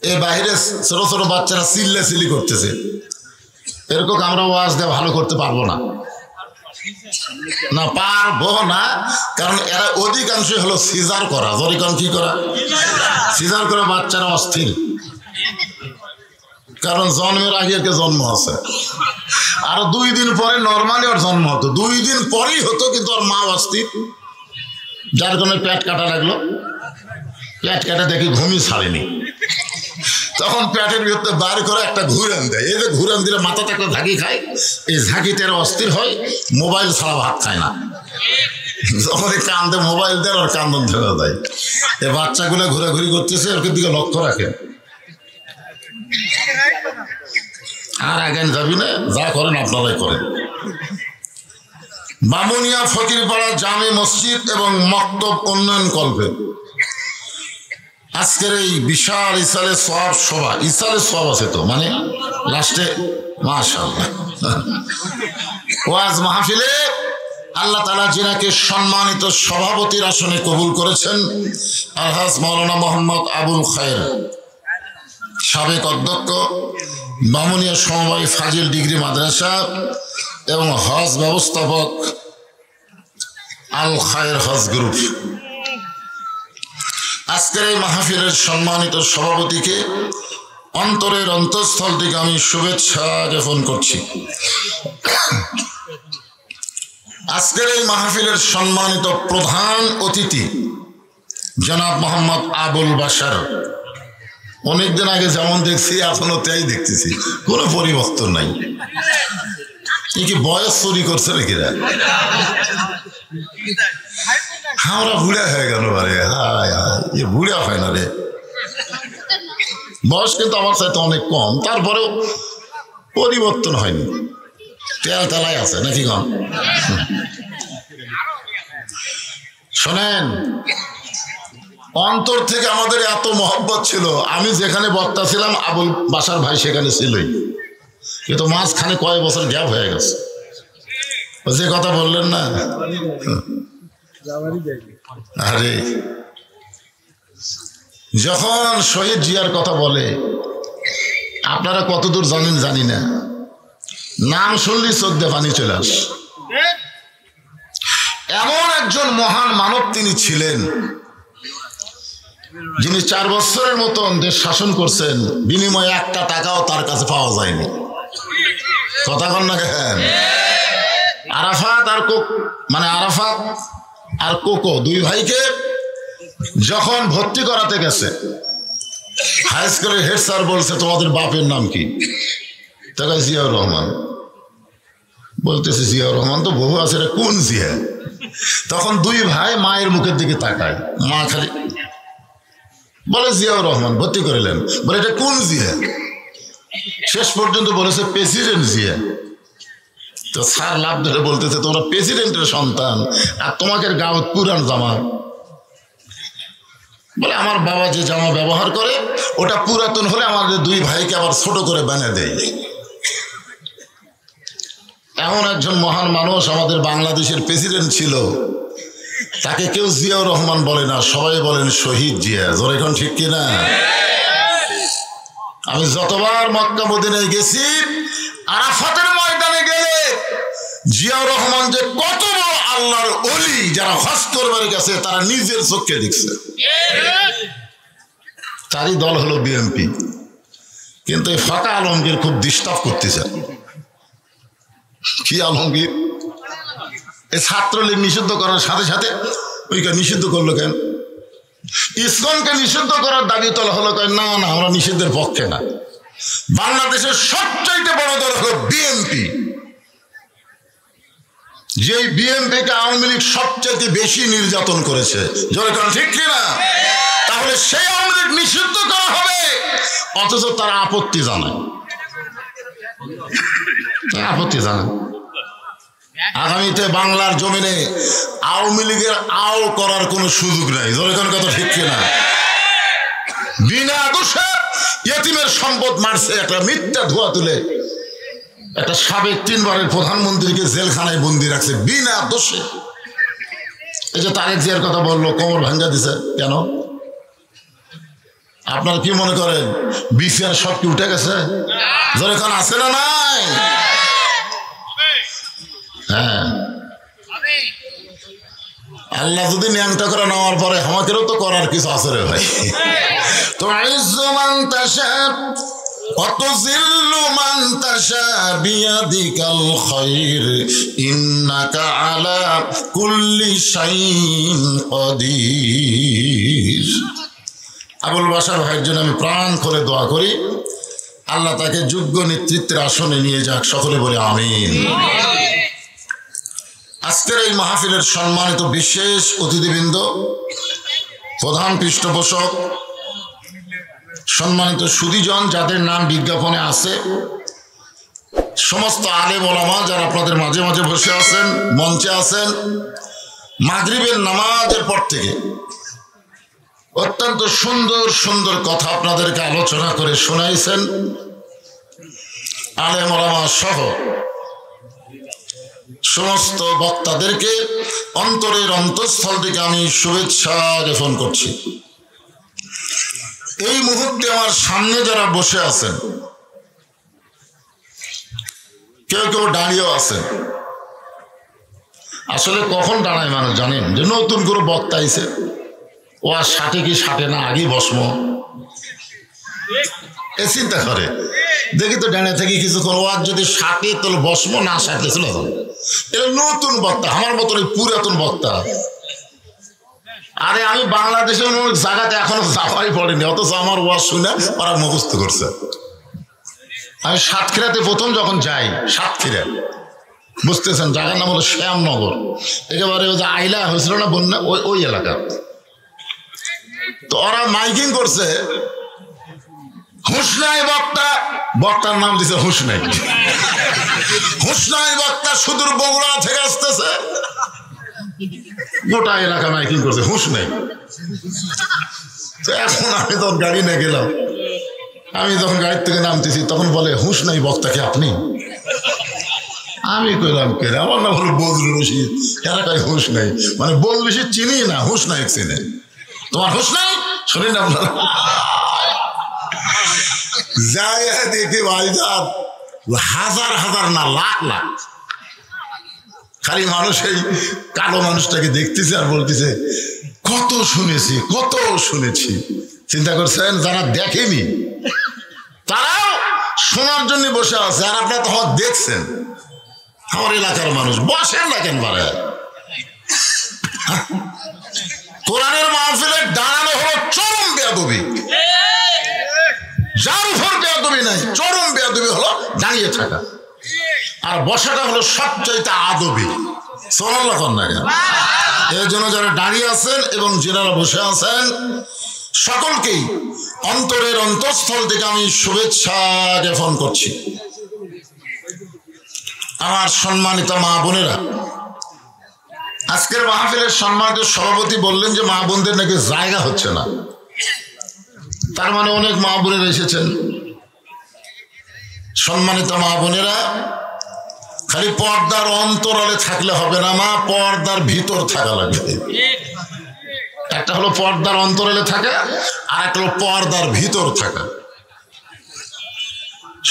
এই বাইরে ছোট ছোট বাচ্চারা চিল্লাচিল্লি করতেছে, এরকম আমরা ওয়াজ দিয়ে ভালো করতে পারবো না, না পারবো না। কারণ এরা অধিকাংশই হলো সিজার করা, জরিকন কি করা, সিজার করে বাচ্চারা অস্থির। কারণ জন্মের আগে একে জন্ম আছে, আর 2 দিন পরে নর্মালি ওর জন্ম হতো, 2 দিন পরেই হতো, কিন্তু ওর মা অস্থির, যার কারণে পেট কাটা লাগলো। পেট কাটা দেখি ঘুমিয়ে ছাড়েনি, তখন পেটের ভিতরে বার করে একটা ঘুরান দেয়। এই যে ঘুরান দিলে মাথাতে একটা ঝাঁকি খায়, এই ঝাঁকিতে অস্থির হয়, মোবাইল ছাড়া ভাত খায় না। যখন এই কান্দে মোবাইল দেয় ওর কান্দন ধরে দেয়। এই বাচ্চাগুলো ঘোরাঘুরি করতেছে, ওর দিকে লক্ষ্য রাখে। আর আগে যাবি না, যা করেন আপনারাই করেন। বামুনিয়া ফকিরপাড়া জামে মসজিদ এবং মক্তব উন্নয়ন কল্পে আজকের এই বিশাল ইসালে সওয়াব সভা, ইসালে সওয়াব আছে তো, মানে লাস্টে মাশাআল্লাহ ওয়াজ মাহফিলে আল্লাহ তাআলা যিনাকে সম্মানিত সভাপতির আসনে কবুল করেছেন, আলহাজ মাওলানা মোহাম্মদ আবুল খায়ের, সাবেক অধ্যক্ষ বামুনিয়া সমবায় ফাজিল ডিগ্রি মাদ্রাসা এবং হজ ব্যবস্থাপক আল খায়ের হজ গ্রুপ। আজকের এই মাহফিলের সম্মানিত সভাপতিকে অন্তরের অন্তঃস্থল থেকে আমি শুভেচ্ছা জ্ঞাপন করছি। আজকের এই মাহফিলের সম্মানিত প্রধান অতিথি জনাব মোহাম্মদ আবুল বাশার, অনেকদিন আগে যেমন দেখছি এখনো তাই দেখতেছি, কোনো পরিবর্তন নাই। কি বয়স চুরি করছে নাকি রে? আমরা বুড়া হয়ে গেল রে, বুড়া হয় না রে। বয়স কিন্তু আমার চাইতে অনেক কম, তারপরেও পরিবর্তন হয়নি, তেল তেলাই আছে নাকি কম। শোনেন, অন্তর থেকে আমাদের এত মহব্বত ছিল, আমি যেখানে বক্তা ছিলাম আবুল বাশার ভাই সেখানে ছিলই, কিন্তু মাঝখানে কয়েক বছর গ্যাপ হয়ে গেছে। যে কথা বললেন না, আরে যখন শহীদ জিয়ার কথা বলে, আপনারা কতদূর জানেন জানি না, নাম শুনলি চোখ দিয়ে পানি চলে আসে। এমন একজন মহান মানব তিনি ছিলেন, যিনি 4 বছরের মতন দেশ শাসন করছেন, বিনিময়ে একটা টাকাও তার কাছে পাওয়া যায়নি। কথা কন না কেন? আরাফাত আর কোকো 2 ভাইকে যখন ভর্তি করাতে গেছে, হাই স্কুলের হেড স্যার বলছে তোমাদের বাপের নাম কি? তাকে জিয়াউর রহমান বলতেছে। জিয়াউর রহমান তো বহু আছে, কোন জিয়া? তখন 2 ভাই মায়ের মুখের দিকে তাকায়, মা খালি বলে জিয়াউর রহমান, ভর্তি করিলেন, বলে এটা কোন জিয়া? শেষ পর্যন্ত বলেছে প্রেসিডেন্ট জিয়া। তো স্যার লাভ ধরে বলতেছে তোমরা প্রেসিডেন্টের সন্তান, আর তোমাকে গাঁত পুরান জামা। বলে আমার বাবা যে জামা ব্যবহার করে ওটা পুরাতন হলে আমাদের 2 ভাইকে আবার ছোট করে বানিয়ে দেয়। এমন একজন মহান মানুষ আমাদের বাংলাদেশের প্রেসিডেন্ট ছিল, তাকে কেউ জিয়াউর রহমান বলে না, সবাই বলেন শহীদ জিয়া। জোরে এখন ঠিক কিনা? আমি যতবার মক্কা মদিনায় গেছি, আরাফাতের ময়দানে গেলে জিয়াউর রহমান যে কত বড় আল্লাহর ওলি, যারা হজ করবার গেছে তারা নিজের চোখে দেখছে। তারই দল হলো বিএনপি। কিন্তু এই ফাঁকা আলমগীর খুব ডিস্টার্ব করতেছে। কি আলমগীর? এই ছাত্রলীগ নিষিদ্ধ করার সাথে সাথে ওইকে নিষিদ্ধ করলো কেন? ইসলামকে নিষিদ্ধ করার দাবি তোলা হলো কেন? না না, আমরা নিষিদ্ধের পক্ষে না। বাংলাদেশের সবচাইতে বড় দল হলো বিএনপি। যেই বিএনপিকে আওয়ামী লীগ সবচাইতে বেশি নির্যাতন করেছে, জোরে কারণ ঠিক কিনা? তাহলে সেই আওয়ামী লীগ নিষিদ্ধ করা হবে, অথচ তারা আপত্তি জানায়। আগামীতে বাংলার জমিনে আওয়ামী লীগের আও করার কোন সুযোগ নাই। জোরে কোন কথা ঠিক কিনা? বিনা দোষে ইয়েতিমের সম্পদ মারছে, একটা মিথ্যা ধোয়া তুলে একটা সাবেক 3 বারের প্রধানমন্ত্রীকে জেলখানায় বন্দি রাখছে বিনা দোষে। এই যে তারেক জিয়ার কথা বললো, কোমর ভাঙ্গা দিছে কেন? আপনারা কি মনে করেন বিছানা সব কি উঠে গেছে? জোরে কান আছে না নাই? হ্যাঁ, আল্লাহ যদি ন্যাংটা করে নেওয়ার পরে আমাদেরও তো করার কিছু আছে রে ভাই। তো আইজ্জমান তাশা ওয়াতুযিল্লু মান তাশা বিয়াদিকাল খায়র ইন্নাকা আলা কুল্লি শাইইন কাদির। আবুল বাশার ভাইয়ের জন্য আমি প্রাণ করে দোয়া করি, আল্লাহ তাকে যোগ্য নেতৃত্বের আসনে নিয়ে যাক। সকলে বলে আমিন। আজকের এই মাহফিলের সম্মানিত বিশেষ অতিথিবৃন্দ, প্রধান পৃষ্ঠপোষক, সম্মানিত সুধীজন যাদের নাম বিজ্ঞাপনে আছে, সমস্ত আলেম ওলামা যারা আপনাদের মাঝে মাঝে বসে আছেন, মঞ্চে আছেন, মাগরিবের নামাজের পর থেকে অত্যন্ত সুন্দর সুন্দর কথা আপনাদেরকে আলোচনা করে শোনাইছেন আলেম ওলামা সহ সমস্ত বক্তাদেরকে অন্তরের অন্তঃস্থল থেকে আমি শুভেচ্ছা জ্ঞাপন করছি। এই মুহূর্তে আমার সামনে যারা বসে আছেন, কেউ কেউ দাঁড়িয়েও আছেন। আসলে কখন দাঁড়ায় মানুষ জানেন? যে নতুন করে বক্তা আইছে, ও আর ষাটে কি ষাটে না, আগেই ভস্ম এ চিন্তা করে, দেখি তো ডানে থেকে কিছুক্ষণ, ও আর যদি ষাটে তাহলে ভস্ম, না ষাটে ছিল। এটা নতুন বক্তা, আমার মতন এই পুরাতন বক্তা। আরে আমি বাংলাদেশের অনেক জায়গাতে এখনো যাওয়াই পড়েনি, অথচ আমার ওয়াজ শুনে ওরা মুখস্থ করছে। আমি সাতক্ষীরাতে প্রথম যখন যাই, সাতক্ষীরা বুঝতেছেন, জায়গার নাম হলো শ্যামনগর, একেবারে ওই যে আইলা হয়েছিল না বন্যা, ওই এলাকা। তো ওরা মাইকিং করছে, হুসনাই বক্তা, বক্তার নাম দিছে হুসনাই, হুসনাই বক্তা সুদূর বগুড়া থেকে আসতেছে, গোটা এলাকা মাইকিং করছে হুসনাই। তো এখন আমি তখন গাড়ি নিয়ে গেলাম, আমি যখন গাড়ির থেকে নামতেছি তখন বলে হুসনাই বক্তাকে আপনি? আমি কইলাম কে? আমার নাম হলো বজরুল রশিদ। এরা কয় হুসনাই, মানে বজরুল রশিদ চিনি না, হুসনাই চিনে। তোমার হুসনাই শুনেন আপনারা? যাই দেখি ভাইজান, হাজার হাজার না লাখ লাখ খালি মানুষ এই কালো মানুষটাকে দেখতেছে আর বলতেছে কত শুনেছি, কত শুনেছি। চিন্তা করছেন, যারা দেখেনি তারাও শোনার জন্য বসে আছে, আর আপনারা তখন দেখছেন। আমার এলাকার মানুষ বসেন না কেন পারে? কোরআনের মাহফিলে দাঁড়ানো হলো চরম বেয়াদবি, যার উপর বেয়াদবি নাই, চরম বেয়াদবি হলো দাঁড়িয়ে থাকা, আর বসাটা হলো সবচাইতে আদবি। এর জন্য যারা দাঁড়িয়ে আছেন এবং যারা বসে আছেন সকলকেই অন্তরের অন্তঃস্থল থেকে আমি শুভেচ্ছা জ্ঞাপন করছি। আমার সম্মানিত মা বোনেরা, আজকের মাহফিলের সম্মানিত সভাপতি বললেন যে মা বোনদের নাকি জায়গা হচ্ছে না, তার মানে অনেক মা বোনেরা এসেছেন। সম্মানিত মা বোনেরা, খালি পর্দার অন্তরালে থাকলে হবে না, মা পর্দার ভিতর থাকা লাগবে। একটা হলো পর্দার অন্তরালে থাকা, আর একটা হলো পর্দার ভিতর থাকা।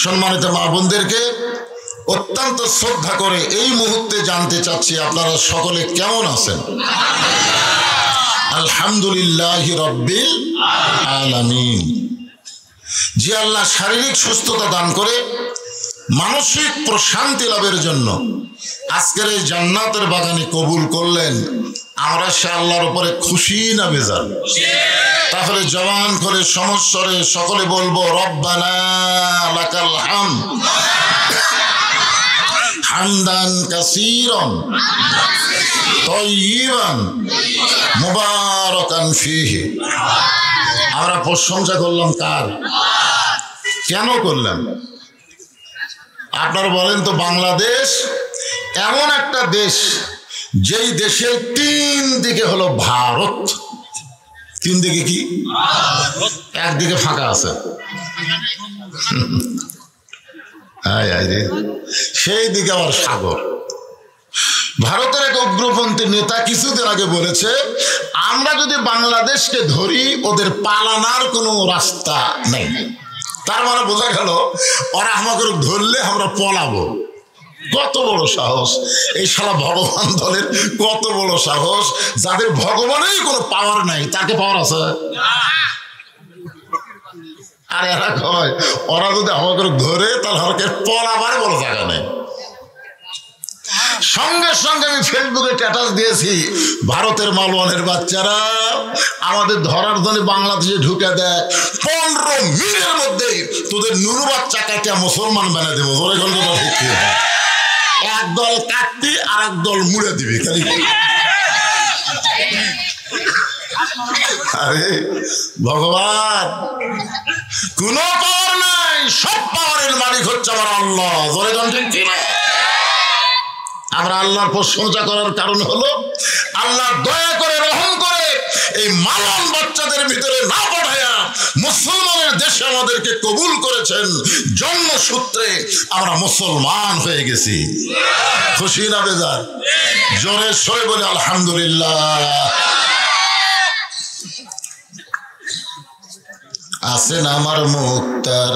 সম্মানিত মা বোনদেরকে অত্যন্ত শ্রদ্ধা করে এই মুহূর্তে জানতে চাচ্ছি আপনারা সকলে কেমন আছেন? আলহামদুলিল্লাহ রাব্বিল আলামিন। যে আল্লাহ শারীরিক সুস্থতা দান করে মানসিক প্রশান্তি লাভের জন্য আজকের এই জান্নাতের বাগানে কবুল করলেন, আমরা সে আল্লাহর উপরে খুশি না বেজার? তাহলে জবান করে সমস্বরে সকলে বলবো রব্বানা লাকাল হামদ হামদান কাসীরান তাইয়িবান মুবারাকান ফীহি। আমরা প্রশংসা করলাম কার? কেন করলাম? আপনারা বলেন তো, বাংলাদেশ এমন একটা দেশ যেই দেশের তিন দিকে হলো ভারত। তিন দিকে কি? একদিকে ফাঁকা আছে, সেই দিকে আবার সাগর। ভারতের এক উগ্রপন্থী নেতা কিছুদিন আগে বলেছে, আমরা যদি বাংলাদেশকে ধরি ওদের পালানোর কোনো রাস্তা নেই। তার মানে বোঝা গেল ওরা আমাকে ধরলে আমরা পলাবো। কত বড় সাহস এই শালা ভগবান দলের, কত বড় সাহস! যাদের ভগবানেরই কোনো পাওয়ার নাই তাকে পাওয়ার আছে। আর এরা কয় ওরা যদি আমাকে ধরে তাহলে আমাকে পলাবার বড় জায়গা নেই। সঙ্গে সঙ্গে আমি ফেসবুকে স্ট্যাটাস দিয়েছি, ভারতের মালওয়ানের বাচ্চারা আমাদের ধরার জন্য বাংলাদেশে ঢুকে দেয়, 15 মিনিটের মধ্যেই তোদের নুনু বাচ্চা কাটিয়া মুসলমান বানিয়ে দেবো। এক দল কাটতি আর এক দল মুড়ে দিবি। আরে ভগবান, কোন পাওয়ার নাই, সব পাওয়ারের মালিক হচ্ছে আমার আল্লাহ। জোরে জানছেন কি না? আমরা আল্লাহর প্রশংসা করার কারণ হলো আল্লাহ দয়া করে রহম করে এই মালান বাচ্চাদের ভিতরে না পাঠায়া মুসলমানের দেশে আমাদেরকে কবুল করেছেন। জন্মসূত্রে আমরা মুসলমান হয়ে গেছি। খুশি না বেজার? জোরে সরে বলে আলহামদুলিল্লাহ। আছেন আমার মুক্তার,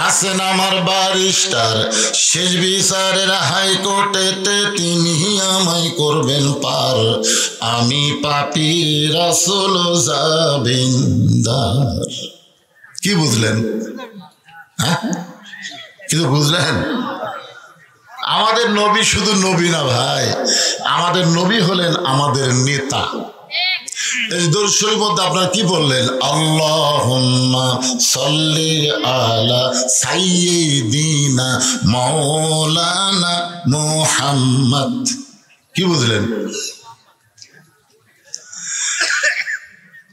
আছেন আমার ব্যারিস্টার, শেষ বিচারের হাইকোর্টেতে তিনি আমায় করবেন পার। আমি পাপী রাসূল জাবিন্দার। কি বুঝলেন? হ্যাঁ, কিছু বুঝলেন? আমাদের নবী শুধু নবী না ভাই, আমাদের নবী হলেন আমাদের নেতা। এই দরুদ শরীফের মধ্যে আপনারা কি বললেন? আল্লাহুম্মা সাল্লি আলা সাইয়্যিদিনা মাওলানা মুহাম্মদ। কি বুঝলেন?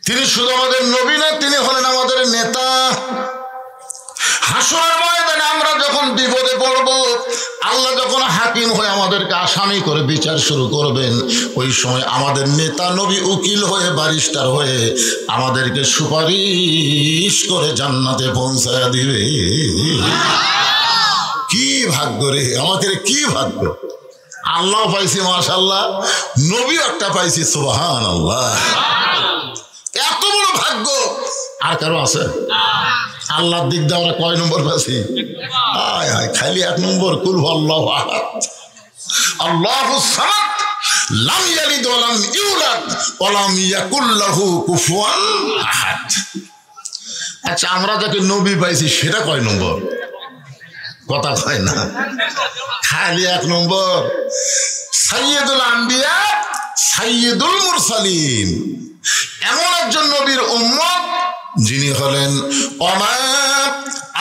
তিনি শুধু আমাদের নবী না, তিনি হলেন আমাদের নেতা। হাসরের ময়দানে আমরা যখন বিপদে পড়ব, আল্লাহ যখন হাকিম হয়ে আমাদেরকে আসামি করে বিচার শুরু করবেন, ওই সময় আমাদের নেতা নবী উকিল হয়ে, ব্যারিস্টার হয়ে আমাদেরকে সুপারিশ করে জান্নাতে পৌঁছায়া দিবে। কি ভাগ্য রে আমাদের, কি ভাগ্য! আল্লাহ পাইছি মাশাআল্লাহ, নবী একটা পাইছি সুবহানাল্লাহ। এত বড় ভাগ্য আর কারো আছে? আল্লাহর দিক দিয়ে আমরা কয় নম্বর পাচ্ছি? আয় আয়, খালি 1 নম্বর, কুল হুয়াল্লাহু আহাদ আল্লাহুস সামাদ লাম ইয়ালিদ ওয়া লাম ইউলাদ ওয়া লাম ইয়াকুল লাহু কুফুয়ান আহাদ। আচ্ছা, আমরা যাকে নবী পাইছি সেটা কয় নম্বর? কথা কয় না, খালি 1 নম্বর। সাইয়্যিদুল আম্বিয়া সাইয়্যিদুল মুরসালিন, এমন একজন নবীর উম্মত যিনি হলেন ওমা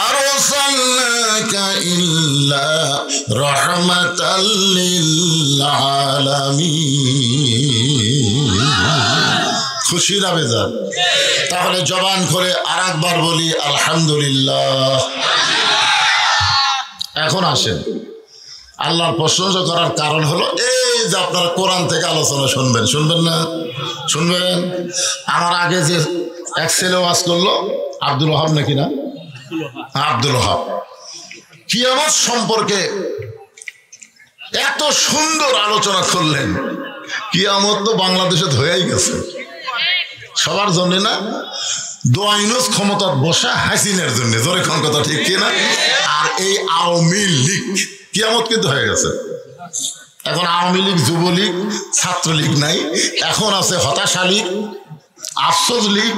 আরসালনাকা ইল্লা রাহমাতাল লিল আলামিন। খুশি না বেজার? তাহলে জবান করে আরেকবার বলি আলহামদুলিল্লাহ। এখন আসেন, আল্লাহর প্রশংসা করার কারণ হলো এই যে আপনারা কোরআন থেকে আলোচনা শুনবেন, শুনবেন না? শুনবেন। আমার আগে যে এক ছেলে ওয়াজ করলো, আব্দুল ওহাব নাকি না? আব্দুল ওহাব, কিয়ামত সম্পর্কে এত সুন্দর আলোচনা করলেন। কিয়ামত তো বাংলাদেশে হয়েই গেছে সবার জন্য না, দোয়াইনুস ক্ষমতার বসা হাসিনের জন্য। জোরে কোন কথা ঠিক কিনা? আর এই আওয়ামী লীগ, কিয়ামত কিন্তু হয়ে গেছে। এখন আওয়ামী লীগ, যুবলীগ, ছাত্রলীগ নাই, এখন আছে হতাশা লীগ, আফসোস লীগ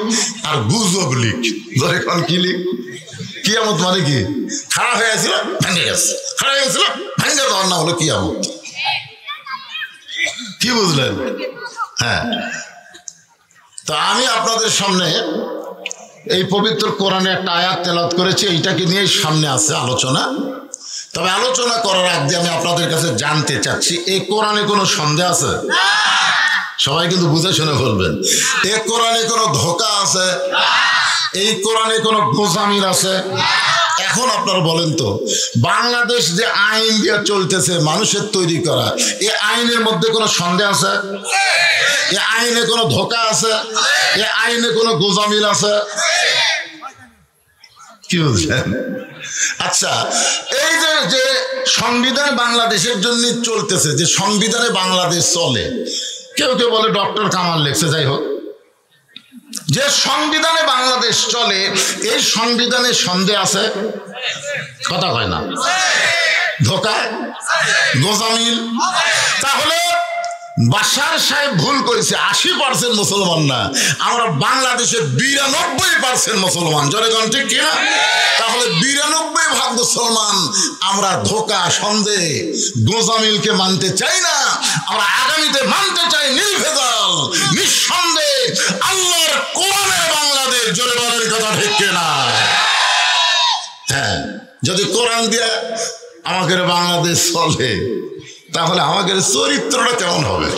আর গুজব লীগ। ধরে কোন কি লীগ? কিয়ামত মানে কি? খারাপ হয়ে গেছিল ভেঙে গেছে, খারাপ হয়ে গেছিল ভেঙে যাওয়ার না হলো কিয়ামত। কি বুঝলেন? হ্যাঁ, তো আমি আপনাদের সামনে এই পবিত্র কোরআনে একটা আয়াত তেলাওয়াত করেছি, এইটাকে নিয়ে সামনে আছে আলোচনা। তবে আলোচনা করার আগে আমি আপনাদের কাছে জানতে চাচ্ছি, এই কোরআনে কোনো সন্দেহ আছে? সবাই কিন্তু বুঝে শুনে বলবেন। এই কোরআনে কোনো ধোঁকা আছে? এই কোরআনে কোনো গোজামির আছে? এখন আপনারা বলেন তো, বাংলাদেশ যে আইন দিয়ে চলতেছে মানুষের তৈরি করা, এই আইনের মধ্যে কোনো সন্দেহ আছে? এই আইনে কোনো ধোঁকা আছে? এই আইনে কোনো গোজামিল আছে? কি বুঝলেন? আচ্ছা, এই যে সংবিধান বাংলাদেশের জন্য চলতেছে, যে সংবিধানে বাংলাদেশ চলে, কেউ কেউ বলে ডক্টর কামাল লিখছে, যাই হোক, যে সংবিধানে বাংলাদেশ চলে, এই সংবিধানে সন্দেহ আছে? কথা কয় না, ধোকা, গোজামিল। তাহলে বাশার সাহেব ভুল করেছে, 80% মুসলমান না, আমরা বাংলাদেশে 92% মুসলমান। জনগণ ঠিক কিনা? তাহলে 92% মুসলমান আমরা ধোকা, সন্দেহ, গোজামিলকে মানতে চাই না। আমরা আগামীতে মানতে চাই নির্ভেজাল, নিঃসন্দেহ আল্লাহর কোরআনের বাংলাদেশ। জনগণের কথা ঠিক কিনা? হ্যাঁ, যদি কোরআন দিয়ে আমাদের বাংলাদেশ চলে, তাহলে আমাদের চরিত্রটা কেমন হবে?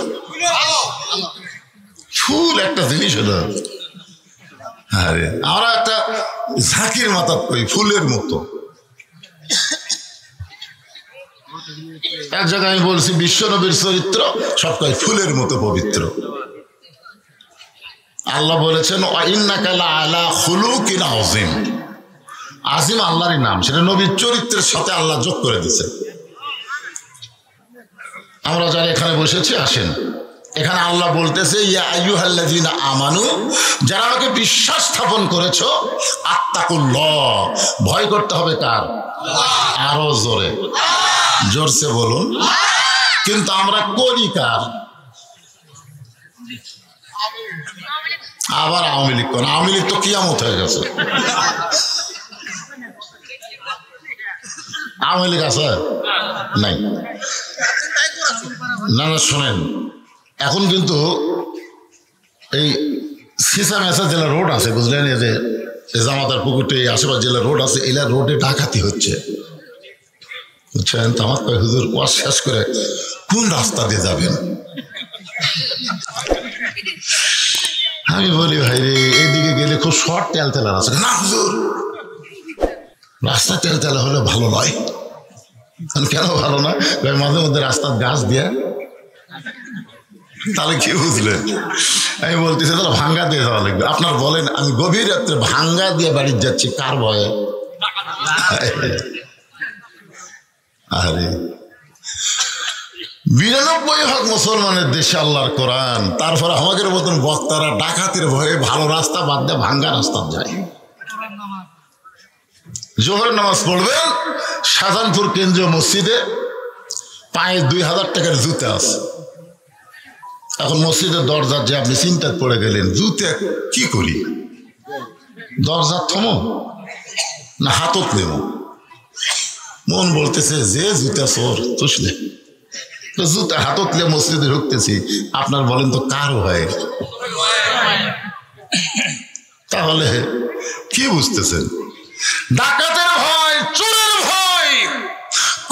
ফুল একটা জিনিস হলো, আরে আমরা একটা ঝাঁকির মাথা করি, ফুলের মতো। এক জায়গায় আমি বলছি বিশ্বনবীর চরিত্র সবটাই ফুলের মতো পবিত্র। আল্লাহ বলেছেন ইন্নাকা লাআলা খুলুকিন আযীম। আজিম আল্লাহরই নাম, সেটা নবীর চরিত্রের সাথে আল্লাহ যোগ করে দিয়েছে। আমরা যারা এখানে বসেছি আসেন, এখানে আল্লাহ বলতেছে ইয়া আইয়ুহাল্লাযীনা আমানু, যারা আমাকে বিশ্বাস স্থাপন করেছো, আত্তাকুল্লাহ, ভয় করতে হবে কার? আরো জোরে, জোরসে বলুন। কিন্তু আমরা করি কার? আবার আওয়ামী লীগ করেন। আওয়ামী লীগ তো কিয়ামত হয়ে গেছে। আওয়ামী লীগ আছে নাই? না না, শোনেন, এখন কিন্তু এই সিসা মেসা জেলা রোড আছে, বুঝলেন? এই যে জামাতার পুকুরটি আশেপাশে জেলা রোড আছে, এলা রোডে ডাকাতি হচ্ছে, বুঝছেন? তো আমার কয় হুজুর ওয়াজ শেষ করে কোন রাস্তা দিয়ে যাবেন? আমি বলি ভাই রে, এইদিকে গেলে খুব শর্ট তেল তেলা আছে। না হুজুর, রাস্তা তেল তেলা হলে ভালো নয়। কেন ভালো না? মাঝে মধ্যে রাস্তার গাছ দিয়ে, তাহলে কি বুঝলেন? আমি বলতেছি তাহলে ভাঙ্গা দিয়ে যাওয়া লাগবে। আপনার বলেন, আমি গভীর রাত্রে ভাঙ্গা দিয়ে বাড়ি যাচ্ছি কার ভয়ে? আরে 92% মুসলমানের দেশে আল্লাহর কোরআন, তারপরে আমাদের মতন বক্তারা ডাকাতের ভয়ে ভালো রাস্তা বাদ দিয়ে ভাঙ্গা রাস্তা যায়। জোহরের নামাজ পড়বেন শাহজাহানপুর কেন্দ্রীয় মসজিদে, পায়ে 2000 টাকার জুতা আছে। এখন মসজিদের দরজার যে আপনি চিন্তায় পড়ে গেলেন, জুতে কি করি? দরজা থমো না হাতত নেব? মন বলতেছে যে জুতা চোর, তুসলে জুতা হাতত নিয়ে মসজিদে ঢুকতেছি। আপনার বলেন তো কার ভয়? তাহলে কি বুঝতেছেন? ডাকাতের ভয়, চোরের ভয়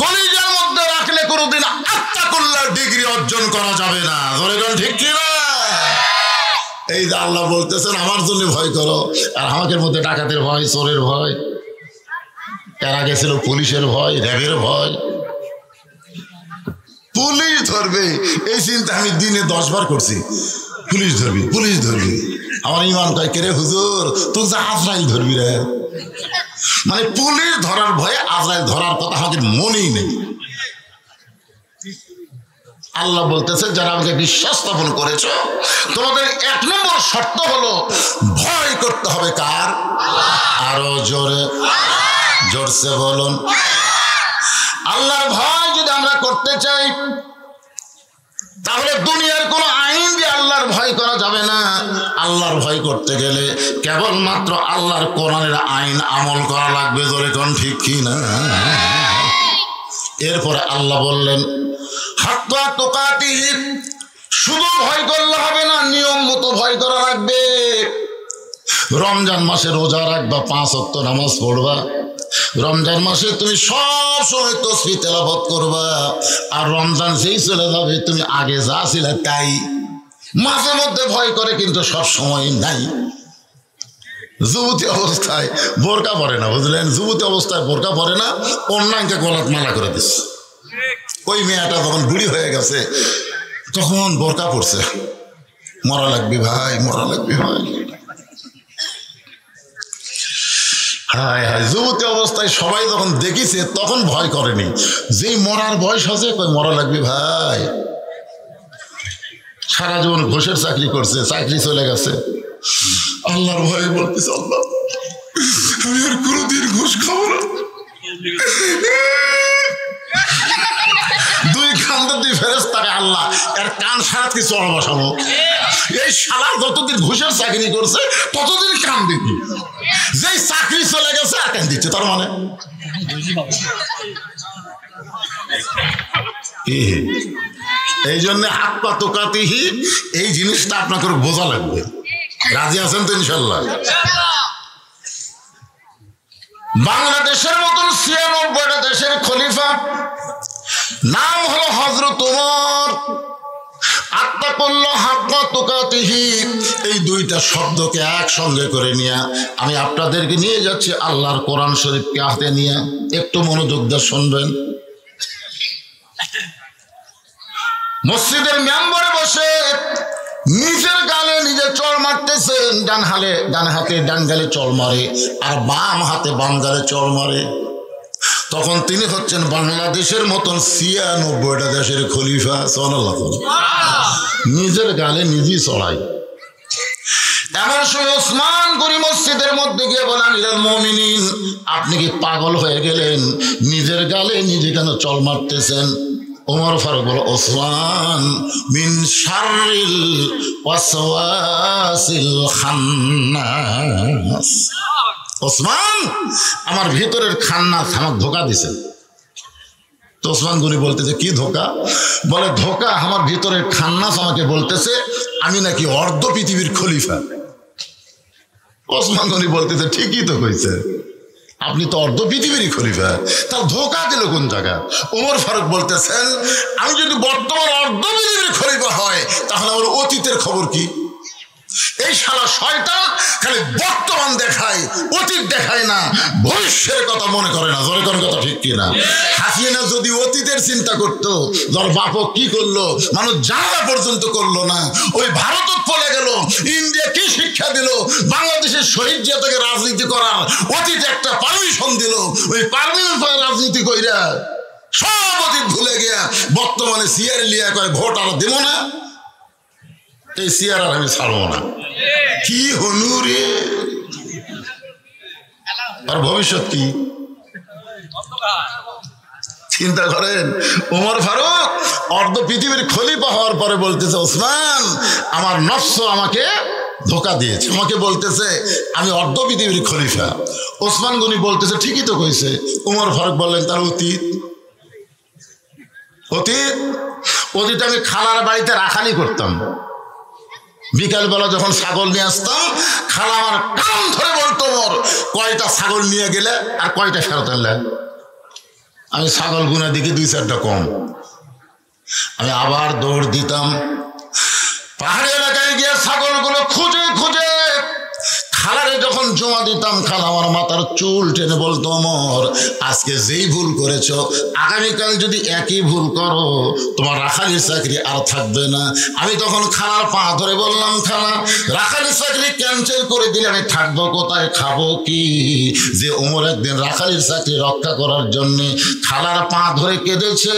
কলিজার মধ্যে রাখলে কোনোদিন আত্তাকুল্লাহ ডিগ্রি অর্জন করা যাবে না। ধরে গেল ঠিক কিনা? এই যে আল্লাহ বলতেছেন আমার জন্য ভয় করো, আর আমাদের মধ্যে ডাকাতের ভয়, চোরের ভয়, এর আগে ছিল পুলিশের ভয়, র্যাবের ভয়। পুলিশ ধরবে এই চিন্তা আমি দিনে 10 বার করছি, পুলিশ ধরবি, পুলিশ ধরবি। আমার ইমান কয় কে রে হুজুর, তুই যা আজরাইল ধরবি রে। মানে পুলিশ ধরার ভয়ে আজরাইল ধরার কথা আমাদের মনেই নেই। আল্লাহ বলতেছে যারা আমাকে বিশ্বাস স্থাপন করেছ, তোমাদের 1 নম্বর শর্ত হলো ভয় করতে হবে কার? আরো জোরে, জোরসে বলুন। আল্লাহর ভয় যদি আমরা করতে চাই, তাহলে দুনিয়ার কোন আইন দিয়ে আল্লাহর ভয় করা যাবে না। আল্লাহর ভয় করতে গেলে কেবলমাত্র আল্লাহর কোরআনের আইন আমল করা লাগবে। ধরে কোন ঠিক কি না? এরপরে আল্লাহ বললেন হাত্তা তুকাতিহি, শুধু ভয় করলে হবে না, নিয়ম মতো ভয় করা লাগবে। রমজান মাসে রোজা রাখবা, 5 ওয়াক্ত নামাজ পড়বা। রমজান মাসে তুমি সব সময় তাসবিহ তেলাওয়াত করবা। আর রমজান যেই চলে যাবে তুমি আগে যা ছিলে তাই। মাঝে মধ্যে ভয় করে, কিন্তু সব সময় নাই। যুবতী অবস্থায় বোরকা পরে না, বুঝলেন? যুবতী অবস্থায় বোরকা পরে না, অন্যায়কে গলাত মালা করে দিচ্ছে। ওই মেয়েটা যখন বুড়ি হয়ে গেছে তখন বোরকা পড়ছে। মরা লাগবে ভাই, মরা লাগবে ভাই। হায় হায়, যুবতী অবস্থায় সবাই যখন দেখিছে তখন ভয় করেনি, যেই মরার বয়স আছে কই মরা লাগবে ভাই। সারা জীবন ঘুষের চাকরি করছে, চাকরি চলে গেছে, আল্লাহর ভয়ে বলতেছে আল্লাহ আমি আর কোনোদিন ঘুষ খাবো না। দুই কান্দে দুই ফেরেশতাকে আল্লাহ এর কান সারাত কি চড়া বসাবো। এই শালা যতদিন ঘুষের চাকরি করছে ততদিন কান দিবি, যেই চাকরি চলে গেছে আর কান দিচ্ছে, তার মানে এই জন্য হাত পা তোকাতিহি এই জিনিসটা আপনাকে বোঝা লাগবে। রাজি আছেন তো ইনশাল্লাহ? বাংলাদেশের মতন ৯৬টা দেশের খলিফা নাম হলো হযরত ওমর। আত্তাকুল্লাহ হাক্কা তুকাতিহি, এই দুইটা শব্দকে একসঙ্গে করে নিয়ে আমি আপনাদেরকে নিয়ে যাচ্ছি আল্লাহর কোরআন শরীফকে হাতে নিয়ে। একটু মনোযোগ দিয়ে শুনবেন। মসজিদের মেম্বারে বসে নিজের গালে নিজে চড় মারতেছেন, ডান হাতে ডান গালে চড় মারে আর বাম হাতে বাম গালে চড় মারে। তখন তিনি হচ্ছেন বাংলাদেশের মতন ৯৬টা দেশের খলিফা। সুবহানাল্লাহ। নিজের গালে নিজেই চড়াই। এমন সময় ওসমান গনি মসজিদের মধ্যে গিয়ে বলেন আমিরুল মুমিনিন, আপনি কি পাগল হয়ে গেলেন? নিজের গালে নিজে কেন চড় মারতেছেন? ওমর ফারুক বলে ওসমান মিন শাররিল ওয়াসওয়াসিল খান্নাস। ওসমান আমার ভিতরের খান্নাস আমাকে ধোকা দিছে। তো ওসমান গনি বলতেছে কি ধোকা? বলে ধোকা আমার ভিতরের খান্নাস আমাকে বলতেছে আমি নাকি অর্ধ পৃথিবীর খলিফা। ওসমান গনি বলতেছে ঠিকই তো কইছে, আপনি তো অর্ধ পৃথিবীরই খলিফা, তার ধোকা দিল কোন জায়গা? ওমর ফারুক বলতেছেন আমি যদি বর্তমান অর্ধ পৃথিবীর খলিফা হয় তাহলে আমার অতীতের খবর কি? এই শালা শয়তান খালি বর্তমান দেখায়, অতীত দেখায় না, ভবিষ্যতের কথা মনে করে না। জোরে কোন কথা ঠিক কিনা? হাসিনা যদি অতীতের চিন্তা করতো, ধর বাপক কি করলো, মানুষ জানা পর্যন্ত করলো না, ওই ভারত চলে গেল, ইন্ডিয়া কি শিক্ষা দিল, বাংলাদেশের শহীদ জাতকে রাজনীতি করার অতীতে একটা পারমিশন দিল, ওই পারমিশন রাজনীতি কইরা সব অতীত ভুলে গিয়া বর্তমানে সিয়ার লিয়া কয় ভোট আর দেব না, এই সিয়ার আর আমি ছাড়বো না। কি হনু রে, আর ভবিষ্যৎ কি চিন্তা করেন? ওমর ফারুক অর্ধ পৃথিবীর খলিফা হওয়ার পরে বলতেছে ওসমান আমার নফস আমাকে ধোকা দিয়েছে, আমাকে বলতেছে আমি অর্ধ পৃথিবীর খলিফা। ওসমান গনি বলতেছে ঠিকই তো কইছে। ওমর ফারুক বললেন তার অতীত আমি খালার বাড়িতে রাখালি করতাম, বিকালবেলা যখন ছাগল নিয়ে আসতাম খালা আমার কান ধরে বলতো ওমর কয়টা ছাগল নিয়ে গেলে আর কয়টা ফেরত আনলে? আমি ছাগল গুনা দেখি ২-৪টা কম, আমি আবার দৌড় দিতাম পাহাড়ি এলাকায় গিয়ে ছাগলগুলো খুঁজে খুঁজে খালারে যখন জমা দিতাম খালা আমার মাথার চুল টেনে বলতো ওমর আজকে যেই ভুল করেছো আগামীকাল যদি একই ভুল করো তোমার রাখালির চাকরি আর থাকবে না। আমি তখন খালার পা ধরে বললাম খালা রাখালির চাকরি ক্যান্সেল করে দিলে আমি থাকবো কোথায়, খাবো কি? যে ওমর একদিন রাখালির চাকরি রক্ষা করার জন্যে খালার পা ধরে কেঁদেছে,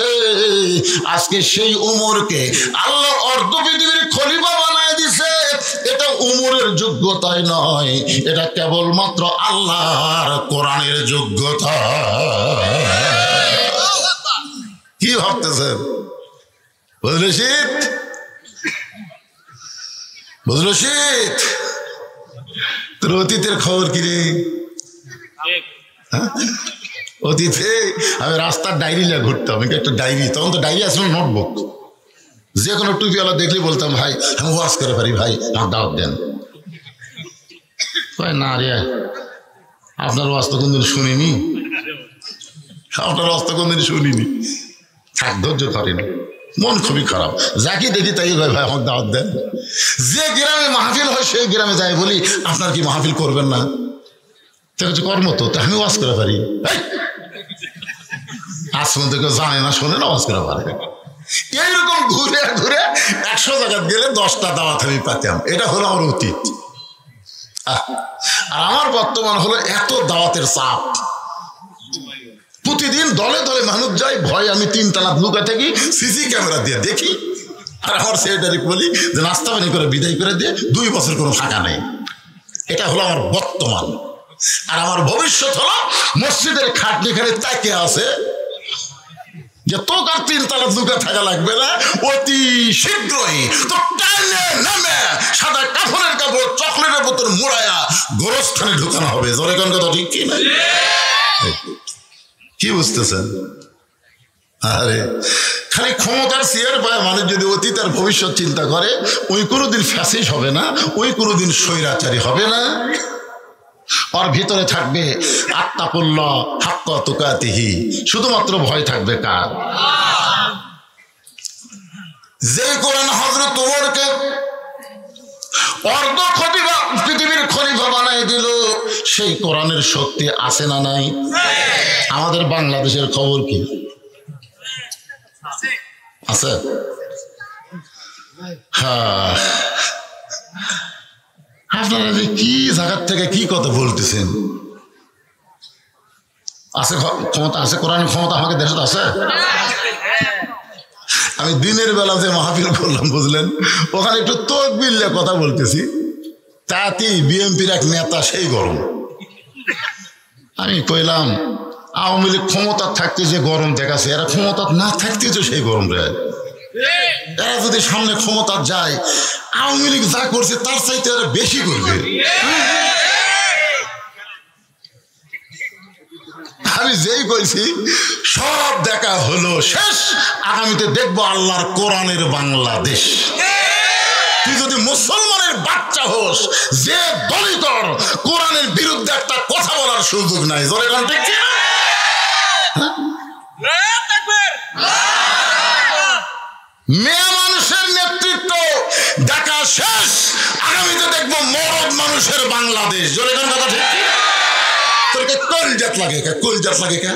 আজকে সেই ওমরকে আল্লাহ অর্ধ পৃথিবীর খলিফা বানায় দিছে। এটা ওমরের যোগ্যতাই নয়, এটা কেবলমাত্র আল্লাহর কোরআনের যোগ্যতা। কি ভাবতেছেন? বুঝলো শীত তোর অতীতের খবর কি রে? অতীতে আমি রাস্তার ডায়েরি নিয়ে ঘুরতাম, একটা ডায়েরি, তখন তো ডায়েরি আসলে নোটবুক, যে কোনো টুপিওয়ালা দেখলে বলতাম ভাই আমি ওয়াজ করে পারি, ভাই আমার দাওয়াত দেন। না রে আপনার ওয়াজ তো কোনদিন শুনিনি, আপনার ওয়াজ তো কোনদিন শুনিনি, থাক ধৈর্য ধরেন, মন খুবই খারাপ, যাকে দেখি তাই ভাই ভাই আমার দাওয়াত দেন। যে গ্রামে মাহফিল হয় সেই গ্রামে যাই বলি আপনার কি মাহফিল করবেন না? কর্ম তো আমি ওয়াজ করে পারি, আজ পর্যন্ত কেউ জানে না শোনে না ওয়াজ করে পারে। এইরকম ঘুরে ঘুরে ১০০ জায়গা গেলে ১০টা দাওয়াত আমি পাতাম, এটা হলো আমার অতীত। আর আমার বর্তমান হলো এত দাওয়াতের চাপ, প্রতিদিন দলে দলে মানুষ যায়, ভয় আমি 3 তলা লুকা থাকি, সিসি ক্যামেরা দিয়ে দেখি। আর আমার সেক্রেটারি বলি যে নাস্তা পানি করে বিদায় করে দিয়ে 2 বছর কোনো ফাঁকা নেই। এটা হলো আমার বর্তমান। আর আমার ভবিষ্যৎ হলো মসজিদের খাটনি খালি তাকে আছে যে তোকে আর 3 তলা লুকা থাকা লাগবে না, অতি শীঘ্রই তো টাইনে নামে সাদা কাপড়ের কাপড় চকলেটের বোতল মুড়াইয়া গোরস্থানে ঢুকানো হবে। জোরে কোন কথা ঠিক কি না? কি বুঝতেছেন? আরে খালি ক্ষমতার চেয়ার পায় মানুষ যদি অতীত আর ভবিষ্যৎ চিন্তা করে, ওই কোনোদিন ফ্যাসিস্ট হবে না, ওই কোনোদিন স্বৈরাচারী হবে না। ওর ভিতরে থাকবে আত্তাকুল্লাহ হাক্কা তুকাতিহি, শুধুমাত্র ভয় থাকবে কার? যে কোরআন হযরত ওমরকে অর্ধ খলিফা, পৃথিবীর খলিফা বানাই দিল, সেই কোরআনের শক্তি আছে না নাই? আমাদের বাংলাদেশের খবর কি আছে? হ্যাঁ, আপনারা যে কি জায়গার থেকে কি কথা বলতেছেন? আছে ক্ষমতা, আছে কোরআনের ক্ষমতা আমাকে দেশে আছে। আমি দিনের বেলা যে মাহফিল করলাম বুঝলেন, ওখানে একটু তকবির কথা বলতেছি, তাতেই বিএনপির এক নেতা সেই গরম। আমি কইলাম আওয়ামী লীগ ক্ষমতা থাকতে যে গরম দেখাচ্ছে, এরা ক্ষমতা না থাকতে তো সেই গরম রে। এরা যদি সামনে ক্ষমতা যায়, আওয়ামী লীগ যা করছে তার চাইতে এরা বেশি করবে। আমি যেই কইছি সব দেখা হলো শেষ, আগামীতে দেখবো আল্লাহর কোরআনের বাংলাদেশ। তুই যদি মুসলমানের বাচ্চা হোস, যে দলই কর, কোরআনের বিরুদ্ধে একটা কথা বলার সুযোগ নাই। জোরে গান ঠিক কি? মেয়ে মানুষের নেতৃত্ব দেখা শেষ, আগামীতে দেখবো মরদ মানুষের বাংলাদেশ। জোরে গান কথা ঠিক কি? তোরকে কলজাত লাগে কে? কলজাত লাগে কে?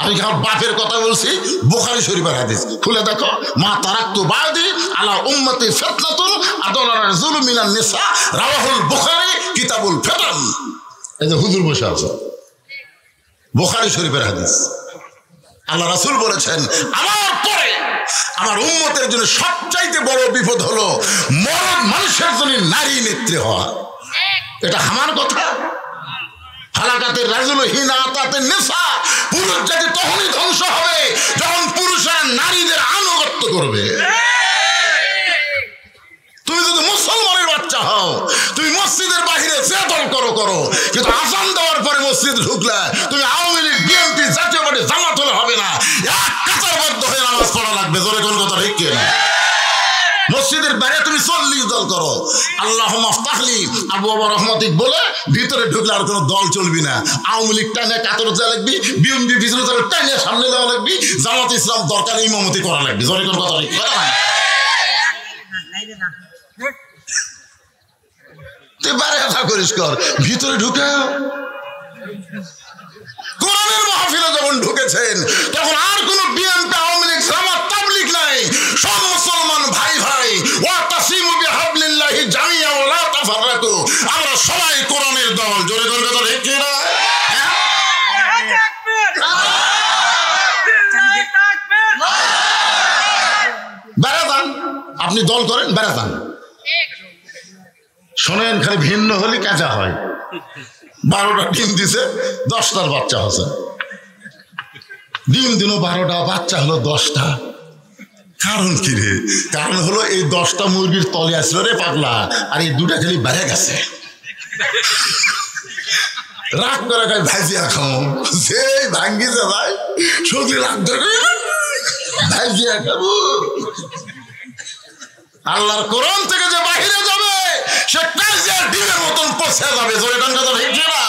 আমি আমার বাপের কথা বলছি, বুখারী শরীফের হাদিস খুলে দেখো। মা তারাক্তু বাদি আলা উম্মতি ফিতনাতুন আদালা রাজুল মিনান নিসা, রাওয়াহুল বুখারী কিতাবুল ফিতান। এই যে হুজুর বসে আছে, বুখারী শরীফের হাদিস। আল্লাহ রাসূল বলেছেন, আমার পরে আমার উম্মতের জন্য সবচাইতে বড় বিপদ হলো মরদ মানুষের জন্য নারী নেত্রী হওয়া। এটা আমার কথা। হালাকাতের রাজুল হিনা তাতে নেশা, পুরুষ জাতি তখনই ধ্বংস হবে যখন পুরুষরা নারীদের আনুগত্য করবে। তুমি যদি মুসলমানের বাচ্চা হও, তুমি মসজিদের বাহিরে যে দল করো, কিন্তু আযান দেওয়ার পরে মসজিদ ঢুকলে তুমি আওয়ামী লীগ, বিএনপি, জাতীয় পার্টি, জামাত হলে হবে না, এক কাতারবদ্ধ হয়ে নামাজ পড়া লাগবে। জোরে কোন কথা ঠিক কি না? মসজিদের বাইরে তুমি 40 দল করো, আল্লাহুম্মা আফতাহলি আবওয়াবা রাহমাতিক বলে ভিতরে ঢুকলে আর কোনো দল চলবি না। আওয়ামী লীগ টানে কাতর যা লাগবি, বিএনপি পিছনে যাবে টানে সামনে যাওয়া লাগবি, জামাত ইসলাম দরকার ইমামতি করা লাগবে। জোরে কোন কথা ঠিক কথা না? তুই বাইরে কথা করিস কর, ভিতরে ঢুকে কোরআনের মাহফিলে যখন ঢুকেছেন তখন আর কোনো বিএনপি, আওয়ামী লীগ, জামাত, তাবলীগ নাই। সব মুসলমান ভাই ভাই, ওয়াতাসিমু বিহাবলিল্লাহি জামিয়া ওয়া লা তাফাররাকু। আমরা সবাই কোরআনের দল। জোরে জোরে কথা ঠিক কি না? বেড়া যান, আপনি দল করেন, বেড়া যান। শোনেন, খালি ভিন্ন হলে কাঁচা হয়। 12টা ডিম দিছে, 10টার বাচ্চা হচ্ছে। ডিম দিল 12টা, বাচ্চা হলো 10টা। কারণ কি রে? কারণ হলো এই 10টা মুরগির তলে আসলো রে পাগলা, আর এই 2টা খালি বাইরে গেছে। রাগ করে খাই ভাইজিয়া খাও, সেই ভাঙ্গিছে ভাই, শুধু রাগ ধরে ভাইজিয়া খাবো। আল্লাহর কোরআন থেকে যে বাহিরে যাবে সে কাজিয়ার ডিমের মতন পচে যাবে। জোরে গান কথা ঠিক না?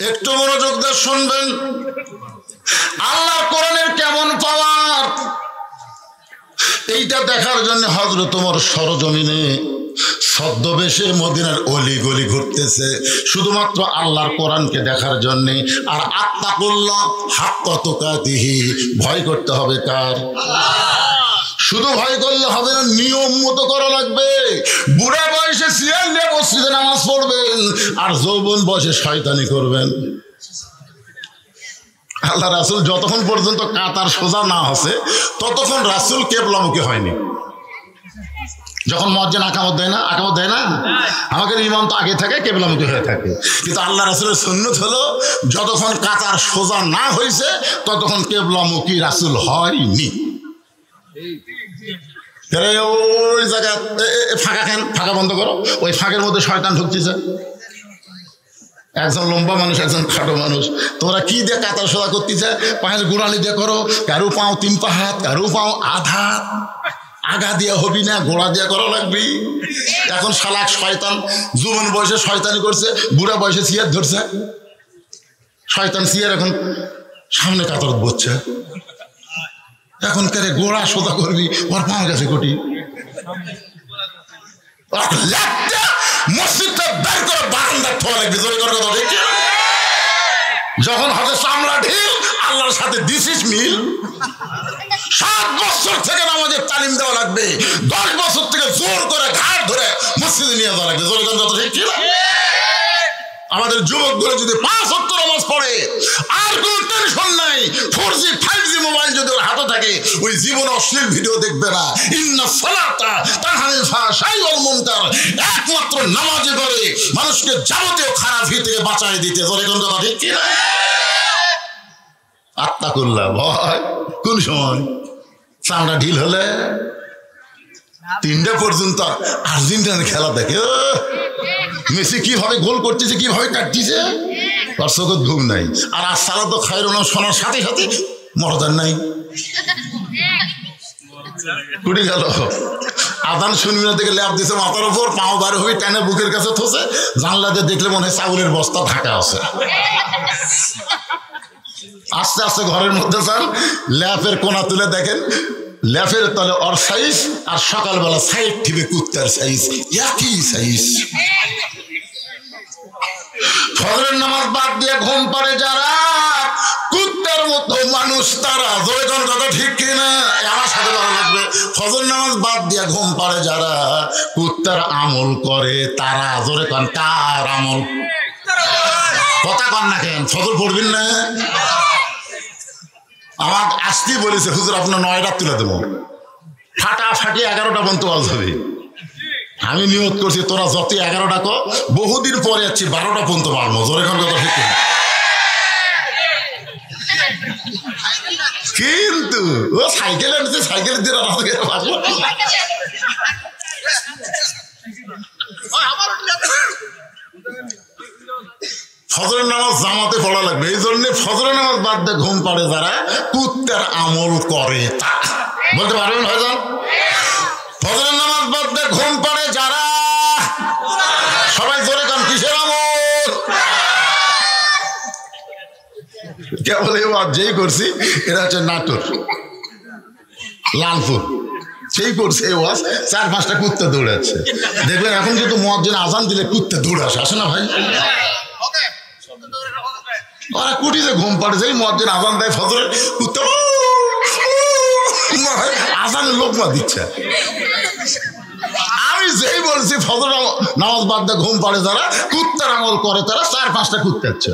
একটু মনোযোগ দিয়ে শুনবেন। আল্লাহর কোরআনের কেমন পাওয়ার, এইটা দেখার জন্য হযরত ওমর সরজমিনে ছদ্মবেশে মদিনার অলি গলি ঘুরতেছে শুধুমাত্র আল্লাহর কোরআনকে দেখার জন্যে। আর আত্তাকুল্লাহ হাক্কা তুকাতিহি, ভয় করতে হবে কার? শুধু ভয় করলে হবে না, নিয়ম মতো করা লাগবে। বুড়া বয়সে সিয়াল নিয়ে মসজিদে নামাজ পড়বেন আর যৌবন বয়সে শয়তানি করবেন। আল্লাহ রাসূল যতক্ষণ পর্যন্ত কাতার সোজা না হচ্ছে ততক্ষণ রাসূল কিবলামুখী হয়নি। যখন মুয়াজ্জিন আকামত দেয় না, আমাদের ইমাম তো আগে থাকে কিবলামুখী হয়ে থাকে, কিন্তু আল্লাহ রাসূলের সুন্নত হলো যতক্ষণ কাতার সোজা না হয়েছে ততক্ষণ কিবলামুখী রাসূল হয়নি। ওই জায়গা ফাঁকা বন্ধ করো, ওই ফাঁকের মধ্যে শয়তান ঢুকতেছে। একজন লম্বা মানুষ, একজন খাটো মানুষ, তোমরা কি দিয়ে কাতার সোজা করতেছে? পায়ের গোড়ালি দিয়ে করো, কারো পাও 3 পা হাত, কারো পাও আধা, আগা দিয়ে হবি না, গোড়া দিয়ে করা লাগবে। এখন শালাক শয়তান যুবন বয়সে শয়তানি করছে, বুড়া বয়সে সিয়ার ধরছে। শয়তান সিয়ার এখন সামনে কাতার বসছে। এখন কারে গোড়া সোজা করবি, ওর পাওয়া গেছে কোটি। মসজিদটা বের করে বারান্দা থোয়া লাগবে। যখন হাতে চামড়া ঢিল, আল্লাহর সাথে দিস ইজ মিল। 7 বছর থেকে নামাজের তালিম দেওয়া লাগবে, 10 বছর থেকে জোর করে ঘাট ধরে মসজিদে নিয়ে যাওয়া লাগবে। আমাদের যুবকগুলো যদি 5 ওয়াক্ত নামাজ পড়ে আর কোনো টেনশন নাই, 4G 5G মোবাইল যদি ওর হাতে থাকে, ওই জীবনে অশ্লীল ভিডিও দেখবে না। ইন্না সালাতা তানহানিল ফাহশাই ওয়াল মুনকার, একমাত্র নামাজে করে মানুষকে যাবতীয় খারাপ থেকে বাঁচায় দিতে। জোরে কোন কথা ঠিক কি না? আত্তাকুল্লাহ, ভয় কোন সময়? চামড়া ঢিল হলে 3টা পর্যন্ত আর্জেন্টিনার খেলা দেখে, মেসি কিভাবে গোল করতেছে, কিভাবে কাটতেছে, তার চোখে ঘুম নাই। আর সালা তো খায়রুল শোনার সাথে সাথে মরদার নাই, কুড়ি গেল। আদান শুনবি না দেখে ল্যাপ দিছে মাথার উপর, পাও বার হয়ে টানে বুকের কাছে থসে, জানলাতে দেখলে মনে হয় চাউলের বস্তা ঢাকা আছে। আস্তে আস্তে ঘরের মধ্যে যান, ল্যাপের কোনা তুলে দেখেন, ল্যাপের তলে ওর সাইজ আর সকালবেলা সাইড টিপে কুত্তার সাইজ, একই সাইজ। ফজরের নামাজ বাদ দিয়ে ঘুম পাড়ে যারা, কুত্তার মতো মানুষ তারা। জোরে কোন কথা ঠিক কিনা? আমার সাথে ভালো লাগবে। ফজর নামাজ বাদ দিয়ে ঘুম পাড়ে যারা, কুত্তার আমল করে তারা। জোরে কোন, কার আমল? কথা কন না কেন? ফজর পড়বেন না? আমার আসতেই বলেছে হুজুর আপনার 9 রাত তুলে দেবো, ফাটাফাটি 11টা পর্যন্ত ওয়াজ হবে। আমি নিয়ত করছি তোরা যত 11টা কো, বহুদিন পরে যাচ্ছি 12টা পর্যন্ত পারবো। জোরে কোন কথা ঠিক। কিন্তু ও সাইকেল আনছে, সাইকেলের দিয়ে ফজরের নামাজ জামাতে পড়া লাগবে। এই জন্য ফজরের নামাজ বাদ দিয়ে ঘুম পাড়ে যারা, কুত্তার আমল করে তা। বলতে পারবেন ভাইজান? ফজরের নামাজ বাদ দিয়ে ঘুম পাড়ে যারা, সবাই জোরে কান, কিসের আমল? কেবল এবার যেই করছি, এরা হচ্ছে নাটোর, লালপুর, সেই করছে এই ওয়াজ, 4-5টা কুত্তা দৌড়াচ্ছে। দেখবেন এখন কিন্তু মুয়াজ্জিন আজান দিলে কুত্তা দৌড়ে আসে না ভাই? ওরা কুটিতে ঘুম পাড়ে, সেই মুয়াজ্জিন আজান দেয় ফজরের, কুত্তা আজানের লোকমা দিচ্ছে। আমি যেই বলছি ফজর নামাজ বাদ দিয়ে ঘুম পাড়ে যারা, কুত্তার আমল করে তারা, 4-5টা কুত্তা হচ্ছে।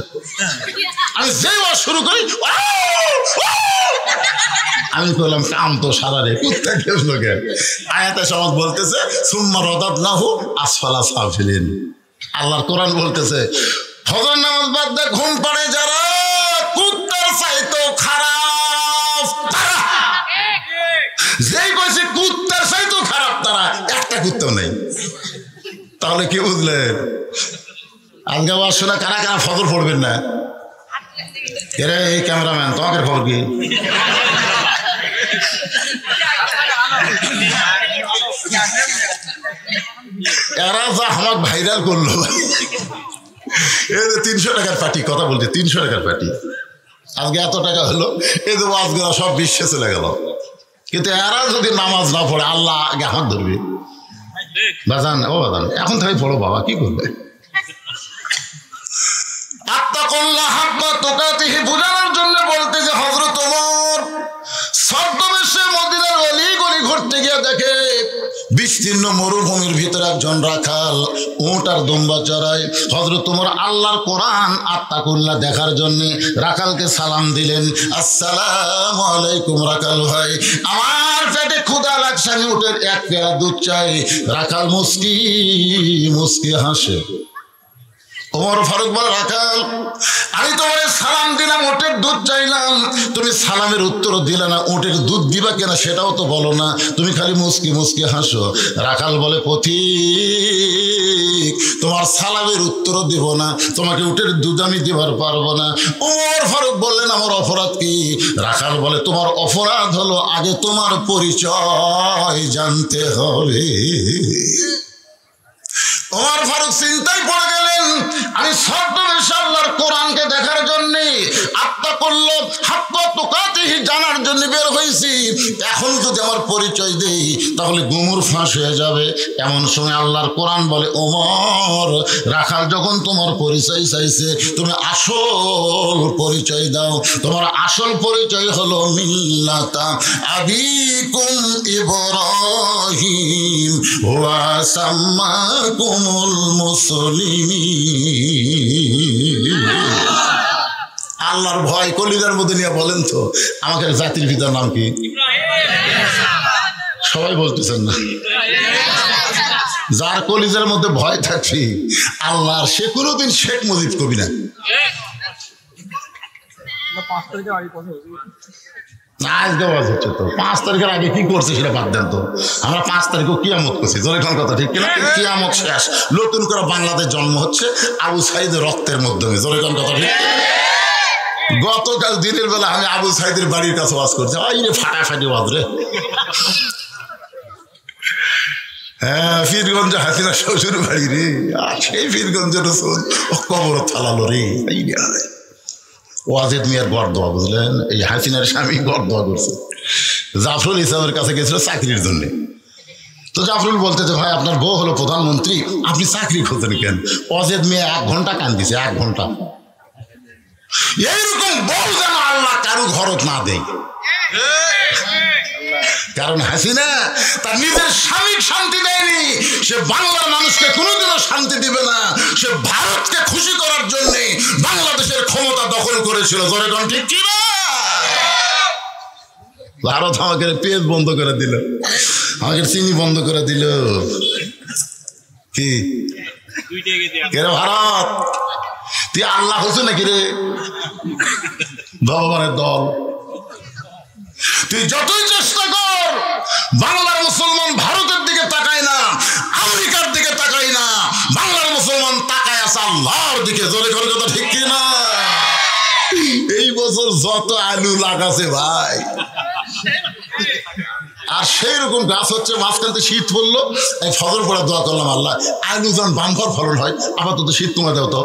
আমি যেই ওয়াজ শুরু করি, আমি বললাম কাম তো সারা রে, কুত্তা কেউ লোকের। আয়াতে সমাজ বলতেছে সুম্মা রাদাদনাহু আসফালা সাফিলিন। আল্লাহর কোরআন বলতেছে ফজর নামাজ বাদ দিয়ে ঘুম পাড়ে যারা, কুত্তার চাইতেও খারাপ তারা। যেই কইছে কুত্তার চাইতেও খারাপ তারা, একটা কুত্তাও নেই। তাহলে কি বুঝলেন? আজকে ওয়াজ শোনা কারা কারা ফজর পড়বেন না? এরে এই ক্যামেরাম্যান, তোমাকে খবর কি? এরা যা আমাকে ভাইরাল করলো, এই যে 300 টাকার পার্টি, কথা বলছে 300 টাকার পার্টি, আজকে এত টাকা হলো, এই যে ওয়াজগুলো সব বিশ্বে চলে গেল। কিন্তু এরা যদি নামাজ না পড়ে, আল্লাহ আগে হাত ধরবে। বাজান, ও বাজান, এখন থেকে পড়ো বাবা, কি করবে? আত্তাকুল্লাহ হাক্কা তুকাতিহি বোঝানোর জন্য বলতে যে হযরত ওমর ছদ্মবেশে মদিনার অলি গলি ঘুরতে বিস্তীর্ণ মরুভূমির ভিতরে একজন রাখাল উট আর দুম্বা চড়ায়। হযরত তোমার আল্লাহর কোরআন আত্তাকুল্লাহ দেখার জন্য রাখালকে সালাম দিলেন, আসসালামু আলাইকুম রাখাল ভাই, আমার পেটে ক্ষুধা লাগছে, আমি উটের এক পেয়ালা দুধ চাই। রাখাল মুস্কি মুস্কি হাসে। ওমর ফারুক বলে, রাখাল আমি তোমার সালাম দিলাম, উটের দুধ চাইলাম, তুমি সালামের উত্তর দিলে না, উটের দুধ দিবা কেনা সেটাও তো বলো না, তুমি খালি মুস্কি মুস্কি হাসো। রাখাল বলে, পথিক তোমার সালামের উত্তরও দিব না, তোমাকে উটের দুধ আমি দিবার পারবো না। ওমর ফারুক বললেন, আমার অপরাধ কি? রাখাল বলে, তোমার অপরাধ হলো আগে তোমার পরিচয় জানতে হবে। ওমর ফারুক চিন্তায় পড়ে গেলেন, আমি ছদ্মবেশে আল্লাহর কোরআনকে দেখার জন্য আত্তাকুল্লাহ হাক্কা তুকাতিহি জানার জন্য বের হয়েছি, এখন যদি আমার পরিচয় দেই তাহলে গুমুর ফাঁস হয়ে যাবে। এমন সময় আল্লাহর কোরআন বলে, ওমর রাখাল যখন তোমার পরিচয় চাইছে তুমি আসল পরিচয় দাও। তোমার আসল পরিচয় হলো মিল্লাতা আবিকুম ইব্রাহিম ওয়া সাম্মাকুমুল মুসলিমিন। আল্লাহর ভয় কলিজার মধ্যে নিয়ে বলেন তো, আমাকে জাতির পিতার নাম কি? সবাই বলতেছেন না। যার কলিজার মধ্যে ভয় থাকছে আল্লাহর, সে কোনোদিন শেখ মুজিব কবি না। আজকে হচ্ছে তো 5 তারিখের আগে কি করছে সেটা বাদ দেন তো। আমরা 5 তারিখও কিয়ামত করছি, জোরেখান কথা ঠিক কিনা? কিয়ামত শেষ, নতুন করে বাংলাদেশ জন্ম হচ্ছে আবু সাইদের রক্তের মাধ্যমে, জোরেখান কথা ঠিক। গতকাল দিনের বেলা আমি আবু সাইদের বাড়ির কাছে ওয়াজ করছি, ওই রে ফাটাফাটি ওয়াজ রে। হ্যাঁ, পীরগঞ্জ হাসিনা শ্বশুর বাড়ি রে, আর সেই পীরগঞ্জের কবর থালালো রে। ওয়াজেদ মিয়ার গড় দেওয়া, বুঝলেন? এই হাসিনার স্বামী গড় দেওয়া করছে। জাফরুল ইসলামের কাছে গেছিল চাকরির জন্য। তো জাফরুল বলতেছে, ভাই আপনার বউ হলো প্রধানমন্ত্রী, আপনি চাকরি খোঁজেন কেন? ওয়াজেদ মিয়া 1 ঘন্টা কান্দিছে, 1 ঘন্টা। এইরকম বউ যেন আল্লাহ কারু ঘরত না দেয়। কারণ হাসিনা তার নিজের স্বামীর শান্তি দেয়নি, সে বাংলার মানুষকে কোনোদিনও শান্তি দিবে না। সে ভারতকে খুশি করার জন্য বাংলাদেশের ক্ষমতা দখল করেছিল, জোরে কোন ঠিক কি না? ভারত আমাকে পেঁয়াজ বন্ধ করে দিল, আমাকে চিনি বন্ধ করে দিল। কি রে ভারত, তুই আল্লাহ হচ্ছে নাকি রে? ভগবানের দল। তুই যতই চেষ্টা কর, বাংলার মুসলমান ভারতের দিকে তাকায় না, আমেরিকার দিকে তাকায় না, বাংলার মুসলমান তাকায় আছে আল্লাহর দিকে, জোরে করে কথা ঠিক কি না? এই বছর যত আলু লাগাছে ভাই, আর সেই রকম গাছ হচ্ছে। মাঝখানে শীত পড়লো, এই ফজর পড়া দোয়া করলাম, আল্লাহ আলু যখন বাম্পার ফলন হয়, আপাতত শীত কমে দেও তো।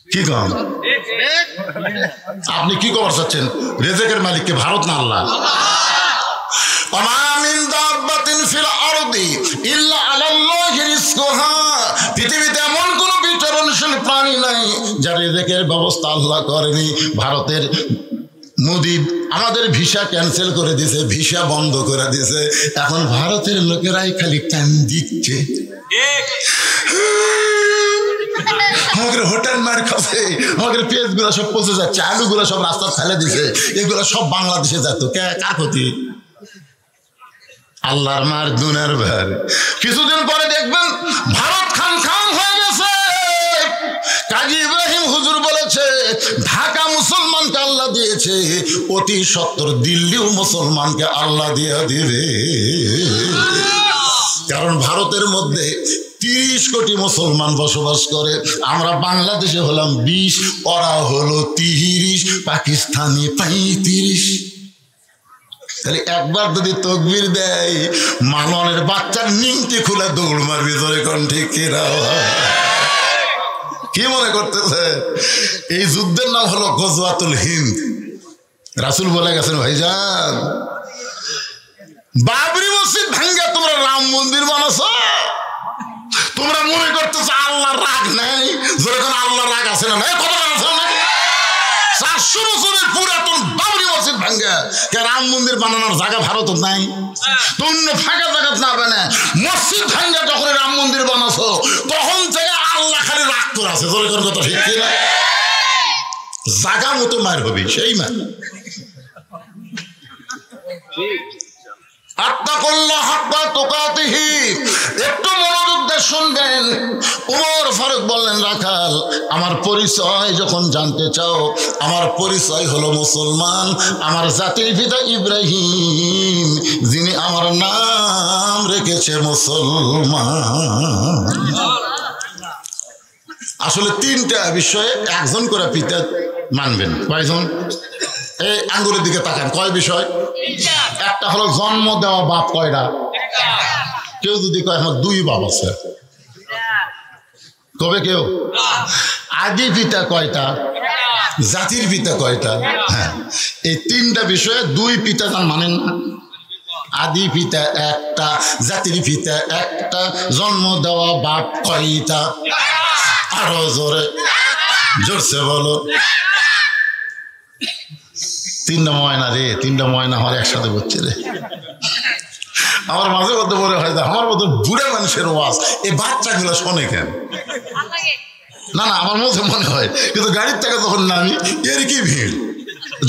কি কম? আপনি কি খবর চাচ্ছেন? রেজেকের মালিককে ভারত না আল্লাহ? পৃথিবীতে এমন কোন বিচরণশীল প্রাণী নাই যার রেজেকের ব্যবস্থা আল্লাহ করেনি। ভারতের মোদি আমাদের ভিসা ক্যান্সেল করে দিয়েছে, ভিসা বন্ধ করে দিয়েছে। এখন ভারতের লোকেরাই খালি কান দিচ্ছে। আমাদের হোটেল মার খাচ্ছে, আমাদের পেঁয়াজ গুলা সব পচে যাচ্ছে, আলু গুলা সব রাস্তা ফেলে দিছে, এগুলো সব বাংলাদেশে যেত। কার ক্ষতি? আল্লাহর মার দুনার ভার। কিছুদিন পরে দেখবেন ভারত খান খান হয়ে গেছে। কাজী ইব্রাহিম হুজুর বলেছে, ঢাকা মুসলমানকে আল্লাহ দিয়েছে, অতি সত্তর দিল্লিও মুসলমানকে আল্লাহ দিয়ে দিবে। কারণ ভারতের মধ্যে 30 কোটি মুসলমান বসবাস করে, আমরা বাংলাদেশে হলাম 20, ওরা হলো 30, পাকিস্তানি 35। তাহলে একবার যদি তকবীর দেয়, মাননের বাচ্চার নিমটি খুলে দৌড় মারবি, ধরে কোন ঠিক কিনা? কি মনে করতেছে? এই যুদ্ধের নাম হলো গজওয়াতুল হিন্দ। রাসূল বলে গেছেন, ভাইজান বাবরি মসজিদ ভাঙ্গা তোমরা রাম মন্দির বানাছো, তোমরা মনে করতেছো আল্লাহর রাগ নাই, যখন আল্লাহর রাগ আছে না? কথা বানাছো না? 400 বছরের পুরাতন বাবরি মসজিদ ভাঙ্গে রাম মন্দির বানানোর জায়গা ভারত নাই, তো অন্য ফাঁকা জায়গা না বানা মসজিদ ভাঙ্গে যখন রাম মন্দির বানাছো তখন থেকে আল্লাহ খালি রাগ করে আছে। জোরে করে কথা ঠিক না? জায়গা মতো মার হবে সেই মার। একটু মনোযোগ দিয়ে শুনবেন। ওমর ফারুক বললেন, রাখাল আমার পরিচয় যখন জানতে চাও, আমার পরিচয় হলো মুসলমান। আমার জাতির পিতা ইব্রাহিম, যিনি আমার নাম রেখেছে মুসলমান। আসলে 3টা বিষয়ে একজন করে পিতা মানবেন। কয়জন? এই আঙ্গুলের দিকে তাকান, কয় বিষয়? একটা হলো জন্ম দেওয়া বাপ কয়টা? কেউ যদি কয় আমার 2 বাপ আছে, কবে কেউ? আদি পিতা কয়টা? জাতির পিতা কয়টা? হ্যাঁ, এই 3টা বিষয়ে 2 পিতা যান মানেন না। আদি পিতা একটা, জাতির পিতা একটা, জন্ম দেওয়া বাপ কয়টা? আরো জোরে জোরছে বলো। 3টা ময়না রে, 3টা ময়না আমার একসাথে বলছে রে। আমার মাঝে মধ্যে মনে হয় আমার মতো বুড়া মানুষের ওয়াজ এই বাচ্চাগুলো শোনে কেন? না না, আমার মধ্যে মনে হয়, কিন্তু গাড়ির থেকে যখন নামি এর কি ভিড়।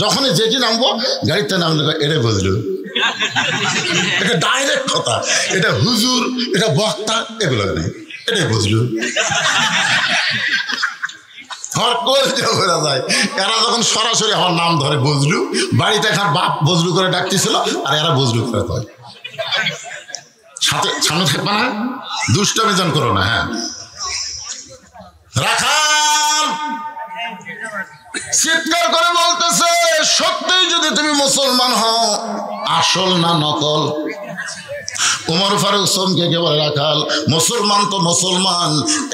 যখনই যেটি নামবো গাড়ির থেকে নামলে এটাই বুঝলো, এটা ডাইরেক্ট কথা, এটা হুজুর, এটা বক্তা, এগুলো নেই, এটাই বুঝলো। এরা যখন সরাসরি আমার নাম ধরে বজলু, বাড়িতে এখন বাপ বজলু করে ডাকতেছিল আর এরা বজলু করে কয়। সামনে থাকবে না, দুষ্টামি জন করো না। হ্যাঁ, রাখাল চিৎকার করে বলতেছে, সত্যিই যদি তুমি মুসলমান হও, আসল না নকল? ওমর ফারুক চমকে কে বলে, রাখাল মুসলমান তো মুসলমান,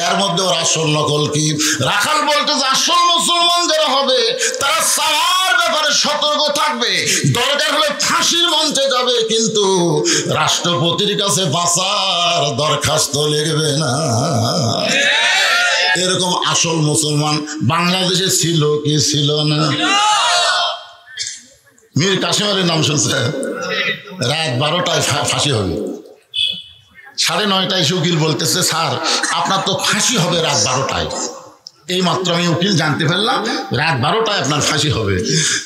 এর মধ্যে ওর আসল নকল কি? রাখাল বলতে যে আসল মুসলমান যারা হবে তারা চাওয়ার ব্যাপারে সতর্ক থাকবে, দরকার হলে ফাঁসির মঞ্চে যাবে, কিন্তু রাষ্ট্রপতির কাছে বাঁচার দরখাস্ত লিখবে না। এরকম আসল মুসলমান বাংলাদেশে ছিল কি ছিল না? মীর কাসেম আলীর নাম শুনছে? রাত 12টায় ফাঁসি হবে, 9:30 উকিল বলতেছে, স্যার আপনার তো ফাঁসি হবে রাত 12টায়। এই মাত্র আমি উকিল জানতে পারলাম রাত 12টায় আপনার ফাঁসি হবে।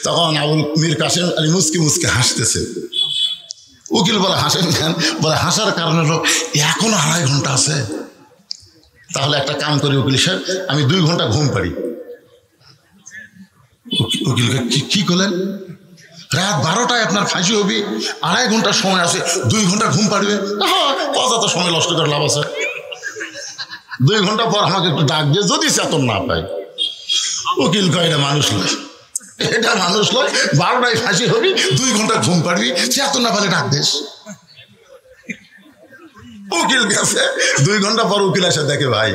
তখন মীর কাসেম আলী মুসকি মুসকি হাসতেছে। উকিল বলে, হাসেন কেন? বলে, হাসার কারণে হলো এখনো 2.5 ঘন্টা আছে। তাহলে একটা কাম করি উকিল সাহেব, আমি 2 ঘন্টা ঘুম পারি। উকিলকে কি করলেন? রাত 12টায় আপনার ফাঁসি হবি, 2.5 ঘন্টা সময় আছে, 2 ঘন্টা ঘুম পাড়বে। কথা তো সময় নষ্ট করে লাভ আছে। 2 ঘন্টা পর আমাকে একটু ডাক দিয়ে যদি চেতন না পাই। উকিল কয়, এটা মানুষ নয়, এটা মানুষ নয়, 12টায় ফাঁসি হবি, 2 ঘন্টা ঘুম পাড়বি, চেতন না পালে ডাক দিস। উকিল গেছে, 2 ঘন্টা পর উকিল এসে দেখে, ভাই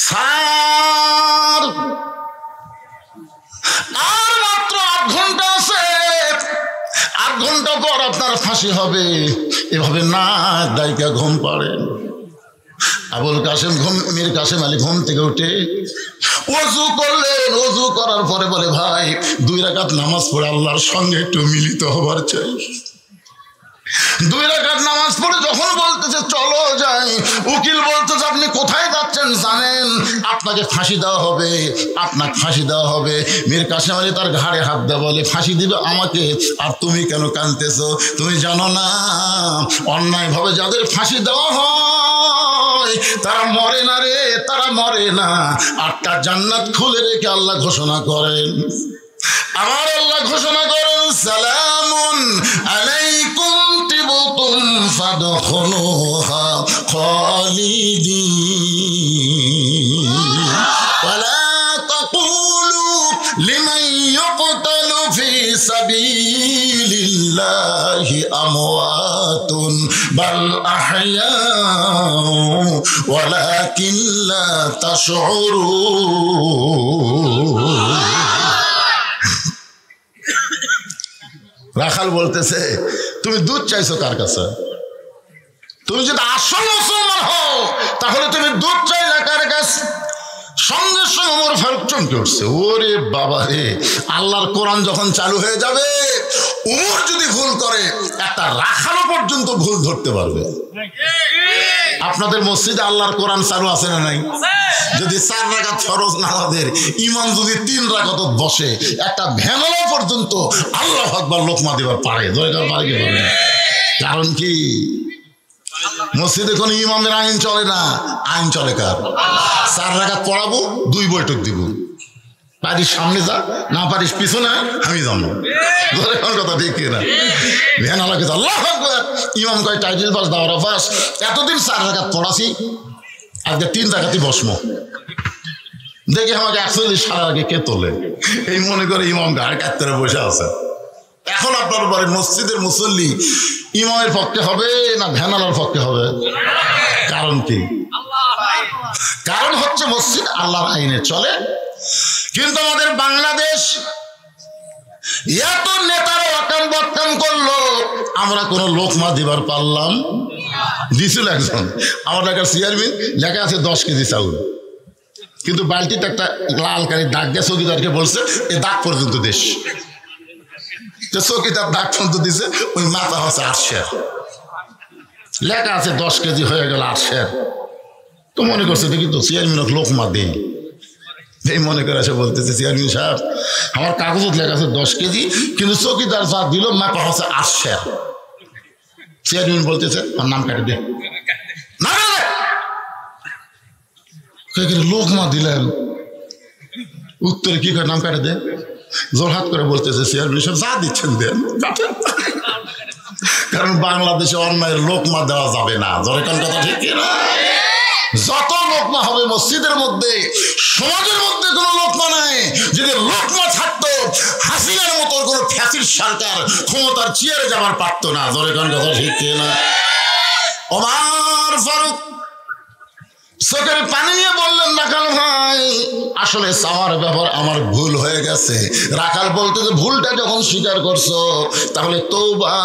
স্যার আর মাত্র 8 ঘন্টা আছে, 8 ঘন্টা পর আপনার ফাঁসি হবে। এভাবে না দায়িকা ঘুম পাড়েন। আবুল কাসেম মীর কাসেম আলী ঘুম থেকে উঠে ওযু করলেন। ওযু করার পরে বলে, ভাই 2 রাকাত নামাজ পড়ে আল্লাহর সঙ্গে একটু মিলিত হবার চাই। 2 রাকাত নামাজ পড়ে যখন বলতেছে চলো যাই, উকিল বলতেছে আপনি কোথায় যাচ্ছেন জানেন? আপনাকে ফাঁসি দেওয়া হবে, আপনাকে ফাঁসি দেওয়া হবে। মীর কাসেম আলী তার ঘাড়ে হাত দেয়, বলে, ফাঁসি দিবে আমাকে, আর তুমি কেন কাঁদতেছো? তুমি জানো না অন্যায়ভাবে যাদের ফাঁসি দেওয়া হয় তারা মরে না রে, তারা মরে না। 8টা জান্নাত খুলে রেখে আল্লাহ ঘোষণা করেন, আমার আল্লাহ ঘোষণা করেন, সালামুন আলাইকুম তিবতুম ফাদখুলুহা খালিদিন ওয়ালা তাকুলু লিমান ইউকতালু ফি সাবিলিল্লাহি আমওয়াতুন বাল আহইয়াউ ওয়ালাকিন লা তাশউরুন। রাখাল বলতেছে, তুমি দুধ চাইছো কার কাছে? তুমি যদি আসল মুসলমান হও তাহলে তুমি দুধ চাইলে কার কাছে? সঙ্গে সঙ্গে ওমর ফারুক চমকে উঠছে, ওরে বাবা রে, আল্লাহর কোরআন যখন চালু হয়ে যাবে, ওমর যদি ভুল করে একটা রাখালো পর্যন্ত ভুল ধরতে পারবে। আপনাদের মসজিদে আল্লাহর কোরআন চালু আছে না নাই? যদি 4 রাকাত ফরজ নামাজের ইমাম যদি 3 রাকাত বসে, একটা ভ্যানলা পর্যন্ত আল্লাহু আকবার লোকমা দিবার পারে, দরকার পারে কি পারে না? কারণ কি? মসজিদে কোনো ইমামের আইন চলে না, আইন চলে কার? 4 রাকাত পড়াবো, 2 বৈঠক দিব, পারিস সামনে যা, না পারিস পিছনে আমি যাবো, কথা ঠিক কিনা? ভ্যান আলাকে আল্লাহু আকবার, ইমাম কয় টাইটেল পাস দাওরা পাস, এতদিন 4 রাকাত পড়াছি, আজকে 3 রাকাতই বসমো, দেখে আমাকে 41 সাল আগে কে তোলে, এই মনে করে ইমাম ঘাড় কাটতে বসে আছে। এখন আপনার বাড়ির মসজিদের মুসল্লি ইমামের পক্ষে হবে না ভ্যানালার পক্ষে হবে? কারণ কি? কারণ হচ্ছে মসজিদ আল্লাহর আইনে চলে। কিন্তু আমাদের বাংলাদেশ এত নেতারা অকাম বকাম করলো, আমরা কোনো লোকমা দিবার পারলাম? দিছিল একজন আমার লেখার চেয়ারম্যান, লেখা আছে 10 কেজি চাউল, কিন্তু বালতিতে একটা লাল কালির দাগ দিয়ে চৌকিদারকে বলছে এই দাগ পর্যন্ত দেশ, চৌকিদার দাগ পর্যন্ত দিছে, ওই মাথা হচ্ছে 8 সের, লেখা আছে 10 কেজি হয়ে গেল 8 সের। তো মনে করছে দেখি তো চেয়ারম্যান লোকমা দেই, এই মনে করে সে বলতেছে চেয়ারম্যান সাহেব আমার কাগজত লেখা আছে 10 কেজি, কিন্তু চৌকিদার যা দিল মাপা হচ্ছে 8 সের। চেয়ারম্যান বলতেছে আমার নাম কাটে দে, না লোকমা দিলেন, উত্তরে কি করে নাম কাটে দে, জোরহাত করে বলতেছে চেয়ারম্যান সাহেব যা দিচ্ছেন দেন, কারণ বাংলাদেশে অন্যায়ের লোকমা দেওয়া যাবে না, জোরেকান কথা ঠিক না? যত লোকমা হবে মসজিদের মধ্যে, সমাজের মধ্যে কোনো লোকমা নাই। যদি লোকমা থাকতো হাসিনার মতো কোনো ফ্যাসির সরকার ক্ষমতার চেয়ারে যাবার পারতো না, জোরেকান কথা ঠিক না? ওমর ফারুক চোখের পানি নিয়ে বললেন রাখাল ভাই আসলে চাওয়ার ব্যাপার আমার ভুল হয়ে গেছে। রাখাল বলতে যে ভুলটা যখন স্বীকার করছো তাহলে তওবা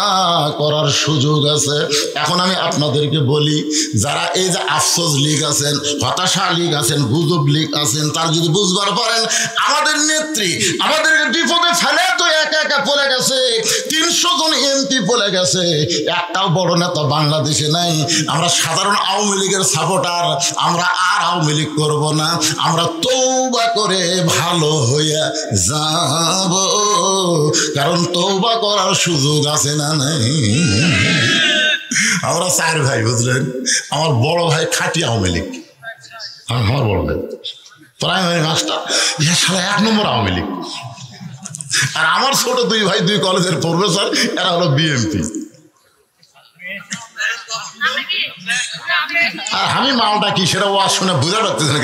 করার সুযোগ আছে। এখন আমি আপনাদেরকে বলি, যারা এই যে আফসোস লীগ আছেন, হতাশা লীগ আছেন, গুজব লীগ আছেন, তার যদি বুঝবার পারেন আমাদের নেত্রী আমাদেরকে বিপদে ফেলে তো একা একা পড়ে গেছে, 300 জন এমপি পড়ে গেছে, একটাও বড় নেতা বাংলাদেশে নাই। আমরা সাধারণ আওয়ামী লীগের সাপোর্টার, আমরা আর আওয়ামী লীগ করবো না, আমরা তওবা করে ভালো হইয়া যাব, কারণ তওবা করার সুযোগ আছে না নাই? আমরা 4 ভাই, বুঝলেন? আমার বড় ভাই খাঁটি আওয়ামী লীগ, আমার বড় ভাই প্রাইমারি মাস্টার, সারা 1 নম্বর আওয়ামী লীগ। আর আমার ছোট 2 ভাই 2 কলেজের প্রফেসর, এরা হলো বিএমপি। আর আমি মালটা কি সেটা ওয়াজ শুনে বুঝা পারতেছেন?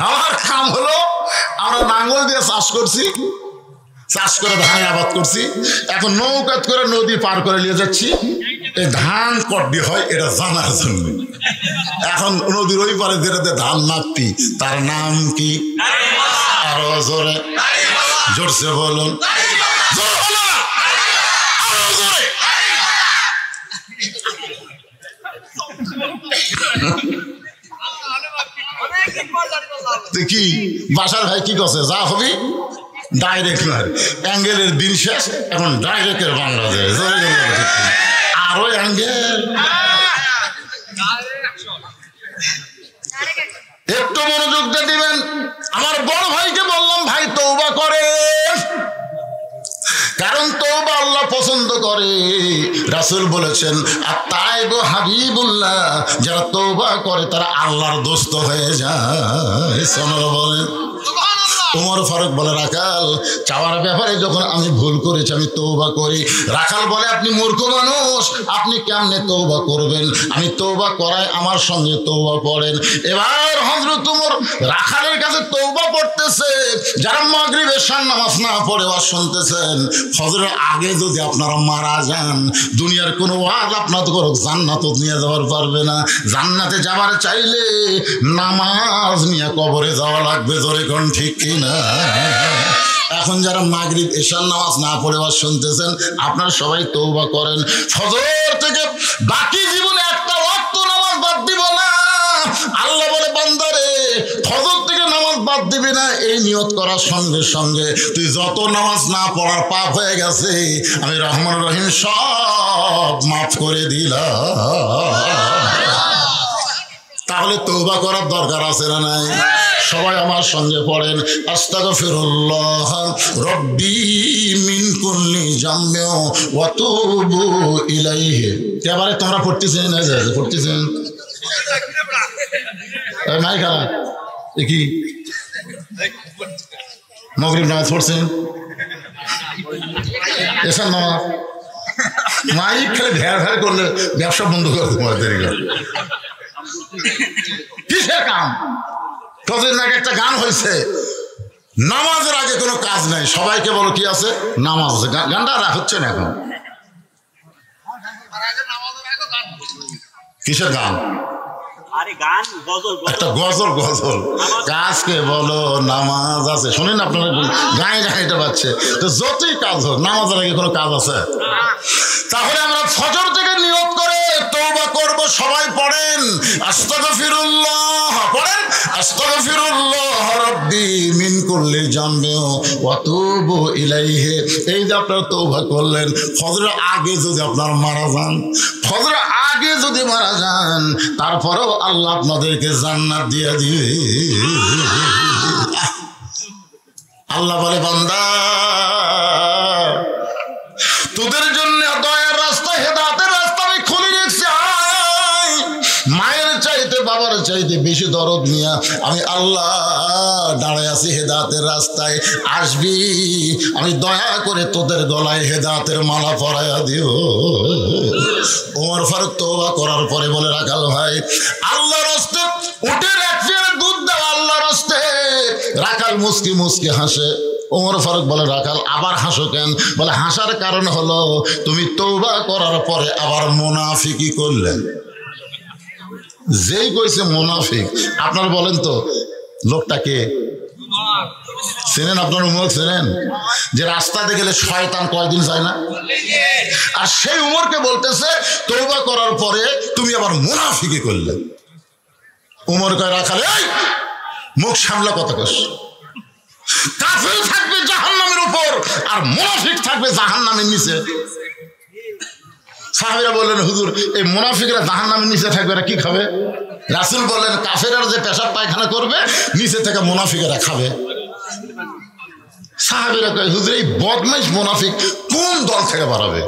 আমার কাম হলো আমরা নাঙ্গল দিয়ে চাষ করছি, চাষ করে ধান আবাদ করছি, এখন নৌকাত করে নদী পার করে নিয়ে যাচ্ছি, এই ধান কড্ডি হয় এটা জানার জন্য। এখন নদীর ওই পারে যেটাতে ধান মাপতি তার নাম কি? আরো জোরে জোরছে বলুন, কি বাসার ভাই কি করছে? যা হবি ডাইরেক্ট অ্যাঙ্গেলের দিন শেষ, এখন ডাইরেক্টের বাংলাদেশ আরো অ্যাঙ্গেল। একটু মনোযোগ দিয়ে দিবেন। আমার বড় ভাইকে বললাম ভাই তওবা করে, কারণ তওবা আল্লাহ পছন্দ করে। রাসূল বলেছেন আত-তাইবু হাবিবুল্লাহ, যারা তওবা করে তারা আল্লাহর দোস্ত হয়ে যায়। সুবহানাল্লাহ বলেন। ওমর ফারুক বলে রাখাল চাওয়ার ব্যাপারে যখন আমি ভুল করেছি আমি তওবা করি। রাখাল বলে আপনি মূর্খ মানুষ, আপনি কেমনে তওবা করবেন? আমি তওবা করাই আমার সঙ্গে তওবা পড়েন। এবার হযরত ওমর রাখালের কাছে তওবা পড়তেছে। যারা মাগরিব এশার নামাজ না পড়ে ওয়াজ শুনতেছেন, ফজরের আগে যদি আপনারা মারা যান দুনিয়ার কোনো ওয়াজ আপনাদের করুক জান্নাত নিয়ে যাওয়ার পারবে না। জান্নাতে যাবার চাইলে নামাজ নিয়ে কবরে যাওয়া লাগবে। জোরে কোন ঠিক কি না? এখন এখন যারা মাগরিব এশার নামাজ না পড়ে ওয়াজ শুনতেছেন, আপনারা সবাই তওবা করেন, ফজর থেকে বাকি জীবনে একটা ওয়াক্ত নামাজ বাদ দিব না। আল্লাহ বলে বান্দারে ফজর থেকে নামাজ বাদ দিবি না, এই নিয়ত করার সঙ্গে সঙ্গে তুই যত নামাজ না পড়ার পাপ হয়ে গেছে আমি রহমান রহিম সব মাফ করে দিলাম। তাহলে তওবা করার দরকার আছে না নাই? সবাই আমার সঙ্গে পড়েন, আস্তাগফিরুল্লাহ রব্বি মিন কুল্লি জামবে ওয়া তুবু ইলাইহি। এবারে তোমরা পড়তেছেন না? পড়তেছেন? মাই খালা এ কি মাগরিব নামাজ পড়ছেন? এসব নামাজ মাইক খেলে ভ্যার ভ্যার করলে ব্যবসা বন্ধ করে তোমার দেরি করে। কিসের কাম? কদিন আগে একটা গান হয়েছে, নামাজের আগে কোনো কাজ নাই, সবাইকে বলো কি আছে? নামাজ আছে। গানটা আর হচ্ছে না এখন। কিসের গান? একটা গজল। গজল কাজকে বলো নামাজ আছে। শোনেন আপনারা গায়ে গায়ে এটা পাচ্ছে, তো যতই কাজ হোক নামাজের আগে কোনো কাজ আছে? তাহলে আমরা ফজর থেকে নিয়ত করে তওবা করব। সবাই পড়েন আস্তাগফিরুল্লাহ, পড়েন আস্তাগফিরুল্লাহ রব্বি মিন কুল্লি জামবে ওয়া তুবু ইলাইহি। এই যে আপনারা তওবা করলেন, ফজরের আগে যদি আপনারা মারা যান, ফজরের আগে যদি মারা যান, তারপরেও আল্লাহ আপনাদেরকে জান্নাত দিয়ে দিবে। আল্লাহ বলে বান্দা তোদের জন্য দয়ার রাস্তা, হেদায়েতের রাস্তা আমি খুলে রেখেছি। মায়ের চাইতে বাবার চাইতে বেশি দরদ নিয়া আমি আল্লাহ দাঁড়ায় আছি হেদায়েতের রাস্তায়। আসবি, আমি দয়া করে তোদের গলায় হেদায়েতের মালা পরাইয়া দিও। ওমর ফারুক তওবা করার পরে বলে রাখাল ভাই আল্লাহর রাস্তায় উটের এক পেয়ালা দুধ দাও আল্লাহর রাস্তায়। রাখাল মুস্কি মুস্কি হাসে। ওমর ফারুক বলে রাখাল আবার হাসো কেন? বলে হাসার কারণ হলো তুমি তওবা করার পরে আবার মুনাফিকি করলেন। যেই কইছে মুনাফিক, আপনারা বলেন তো লোকটাকে চেনেন? আপনার উমর চেনেন? যে রাস্তাতে গেলে শয়তান কয়দিন যায় না? আর সেই উমরকে বলতেছে তওবা করার পরে তুমি আবার মুনাফিকি করলে। উমর কয় রাখালে এই মুখ সামলা কথা কস। কাফের থাকবে জাহান্নামের উপর আর মুনাফিক থাকবে জাহান্নামের নিচে। সাহাবীরা বললেন হুজুর এই মুনাফিকরা জাহান্নামের নিচে থাকবে, এরা কি খাবে? রাসূল বললেন কাফেররা যে পেশাব পায়খানা করবে নিচে থেকে মুনাফিকেরা খাবে। সাহাবীরা কয় হুজুর এই বদমাইশ মুনাফিক কোন দল থেকে বাড়াবে?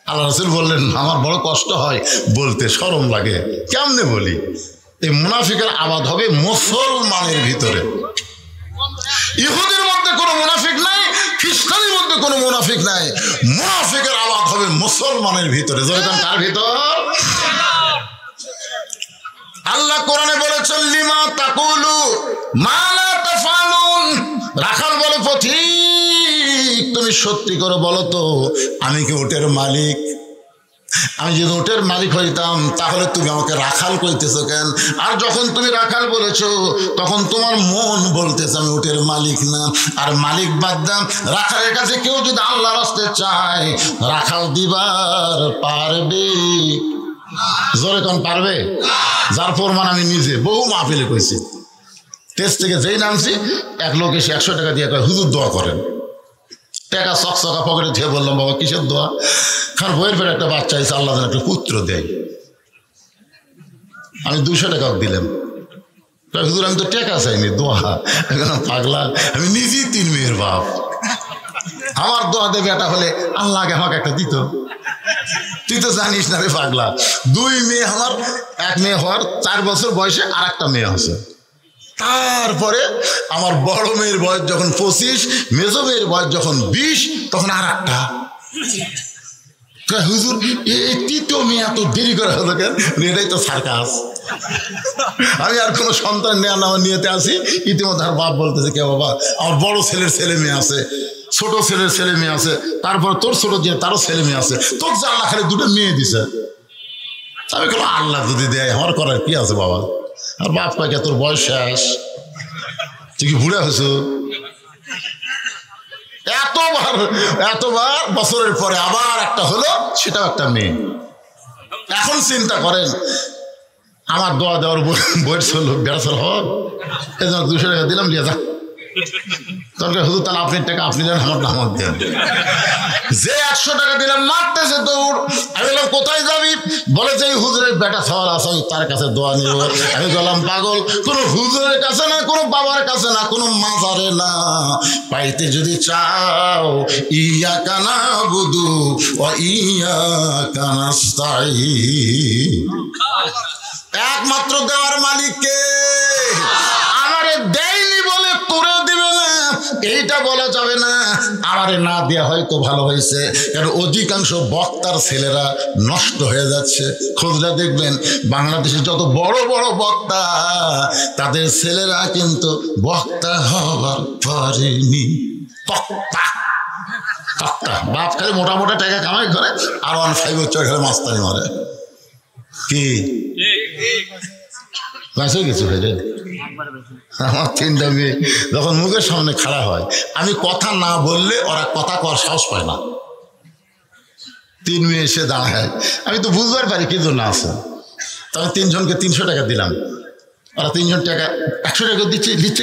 আল্লাহ রাসূল বললেন আমার বড় কষ্ট হয় বলতে, শরম লাগে। কেমনে বলি? এই মুনাফিকের আবাদ হবে মুসলমানের ভিতরে। ইহুদির মধ্যে কোনো মুনাফিক নাই, খ্রিস্টানের মধ্যে কোনো মুনাফিক নাই। মুনাফিকের আবাদ হবে মুসলমানের ভিতরে। যেরকম কার ভিতর? আল্লাহ কোরআনে বলেছেন লিমা তাকুলু মা লা তাফালুন। রাখাল বলে পথিক তুমি সত্যি করে বলো তো আমি কি উটের মালিক? আমি যদি উটের মালিক হইতাম তাহলে তুমি আমাকে রাখাল কইতেছো কেন? আর যখন তুমি রাখাল বলেছো তখন তোমার মন বলতেছে আমি উটের মালিক না। আর মালিক বাদ দাম, রাখালের কাছে কেউ যদি আল্লাহর রাস্তায় চায় রাখাল দিবার পারবে? জোরে কোন পারবে? যার প্রমাণ আমি নিজে বহু মাহফিলে কইছি। টেস্ট থেকে যেই নামছি এক লোক এসে 100 টাকা দিয়ে কয় হুজুর দোয়া করেন। টাকা চকচকা পকেটে দিয়ে বললাম বাবা কিসের দোয়া? কারণ বইয়ের পরে একটা বাচ্চা এসে আল্লাহ যেন একটা পুত্র দেয়। আমি 200 টাকা দিলাম। হুজুর আমি তো টাকা চাইনি, দোয়া। পাগলা, আমি নিজেই 3 মেয়ের বাপ। আমার দোয়া দেবে এটা হলে আল্লাহ আগে আমাকে একটা দিত। তুই তো জানিস না রে পাগলা, 2 মেয়ে আমার, 1 মেয়ে হওয়ার 4 বছর বয়সে আর একটা মেয়ে আছে। তারপরে আমার বড় মেয়ের বয়স যখন 25, মেজো মেয়ের বয়স যখন 20, তখন আর একটা। হুজুর এই 3য় মেয়ে এত দেরি করা হলো কেন? এটাই তো সার্কাস। আমি আর কোনো সন্তান নেওয়া না নিয়েতে আসি। ইতিমধ্যে আর বাপ বলতেছে কে বাবা আমার বড় ছেলের ছেলে মেয়ে আছে, ছোট ছেলের ছেলে মেয়ে আছে, তারপর তোর ছোট যে তারও ছেলে মেয়ে আছে, তোর যে আল্লাহ খালি 2টা মেয়ে দিছে। আমি বললাম আল্লাহ যদি দেয় আমার করার কি আছে বাবা? আর বাপ কয়েক তোর বয়স শেষ, তুই কি বুড়া হয়েছ? এতবার বছরের পরে আবার একটা হলো, সেটাও একটা মেয়ে। এখন চিন্তা করেন, আমার দোয়া দেওয়ার বইয়ের ছিল বেড়াচল হওয়ার, এই জন্য 200 টাকা দিলাম, লিয়ে যা। তখন হুজুর তাহলে আপনি টাকা আপনি দেন, আমার নামাজ দেন। যে 100 টাকা দিলাম মারতেছে দৌড়। আমি বললাম কোথায় যাবি? বলে যে হুজুরের বেটা সওয়াল আছে, তার কাছে দোয়া নিব। আমি বললাম পাগল, কোনো হুজুরের কাছে না, কোনো বাবার কাছে না, কোনো মাজারে না, পাইতে যদি চাও ইয়াকা নাবুদু ওয়া ইয়াকা নাস্তাঈন, একমাত্র দেওয়ার মালিককে। আমারে দেয়নি বলে তোরে দিবে না, এইটা বলা যাবে না। আমারে না দেয়া হয়তো ভালো হয়েছে, কারণ অধিকাংশ বক্তার ছেলেরা নষ্ট হয়ে যাচ্ছে। খোঁজরা দেখবেন বাংলাদেশের যত বড় বড় বক্তা, তাদের ছেলেরা কিন্তু বক্তা হবার পারেনি। বক্তা বাপ খালি মোটা মোটা টাকা কামাই করে, আর 1.5 খালি মাস্তানি মারে। কি বাঁচে গেছে ভাই? আমার 3টা মেয়ে যখন মুখের সামনে খাড়া হয়, আমি কথা না বললে ওরা কথা কর সাহস পায় না। 3 মেয়ে এসে দাঁড়ায়, আমি তো বুঝবার পারি কি জন্য আছে। তবে 3 জনকে 300 টাকা দিলাম, ওরা 3 জন টাকা 100 টাকা দিচ্ছে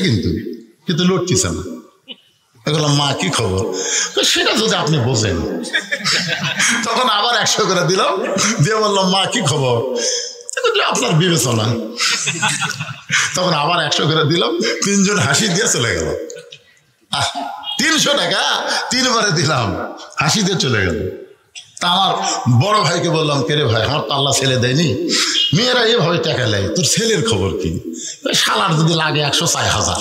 কিন্তু লড়তিছে না। বললাম মা কি খবর? সেটা যদি আপনি বোঝেন। তখন আবার 100 করে দিলাম, দিয়ে বললাম মা কি খবর? আপনার বিবেচনা। তখন আবার 100 করে দিলাম, 3 জন হাসি দিয়ে চলে গেল। 300 টাকা 3 বারে দিলাম, হাসি দিয়ে চলে গেল। তা আমার বড় ভাইকে বললাম, কে রে ভাই, আমার তো আল্লাহ ছেলে দেয়নি, মেয়েরা এভাবে টাকা নেয়, তোর ছেলের খবর কি? শালার যদি লাগে 100 চাই 1000।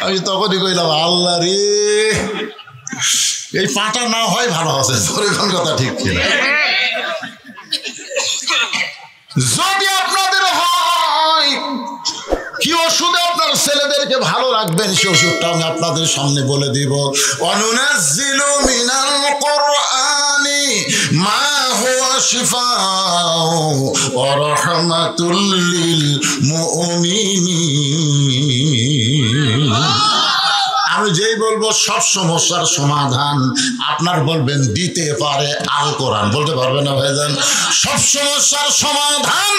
আমি তখনই কইলাম আল্লাহ রে, এই পাটা না হয় ভালো আছে। তোর কথা ঠিক কিনা? যদি আপনাদের হয় কি ওষুধে আপনার ছেলেদেরকে ভালো রাখবেন, সে ওষুধটা আমি আপনাদের সামনে বলে দিব। অনুনাজ্জিলু মিনাল কুরআনি মা হুয়া শিফাউ ওয়া রাহমাতুল লিল মুমিনিন। আমি যেই বলবো সব সমস্যার সমাধান আপনার বলবেন দিতে পারে আল কোরআন। বলতে পারবে না ভাইজান? সব সমস্যার সমাধান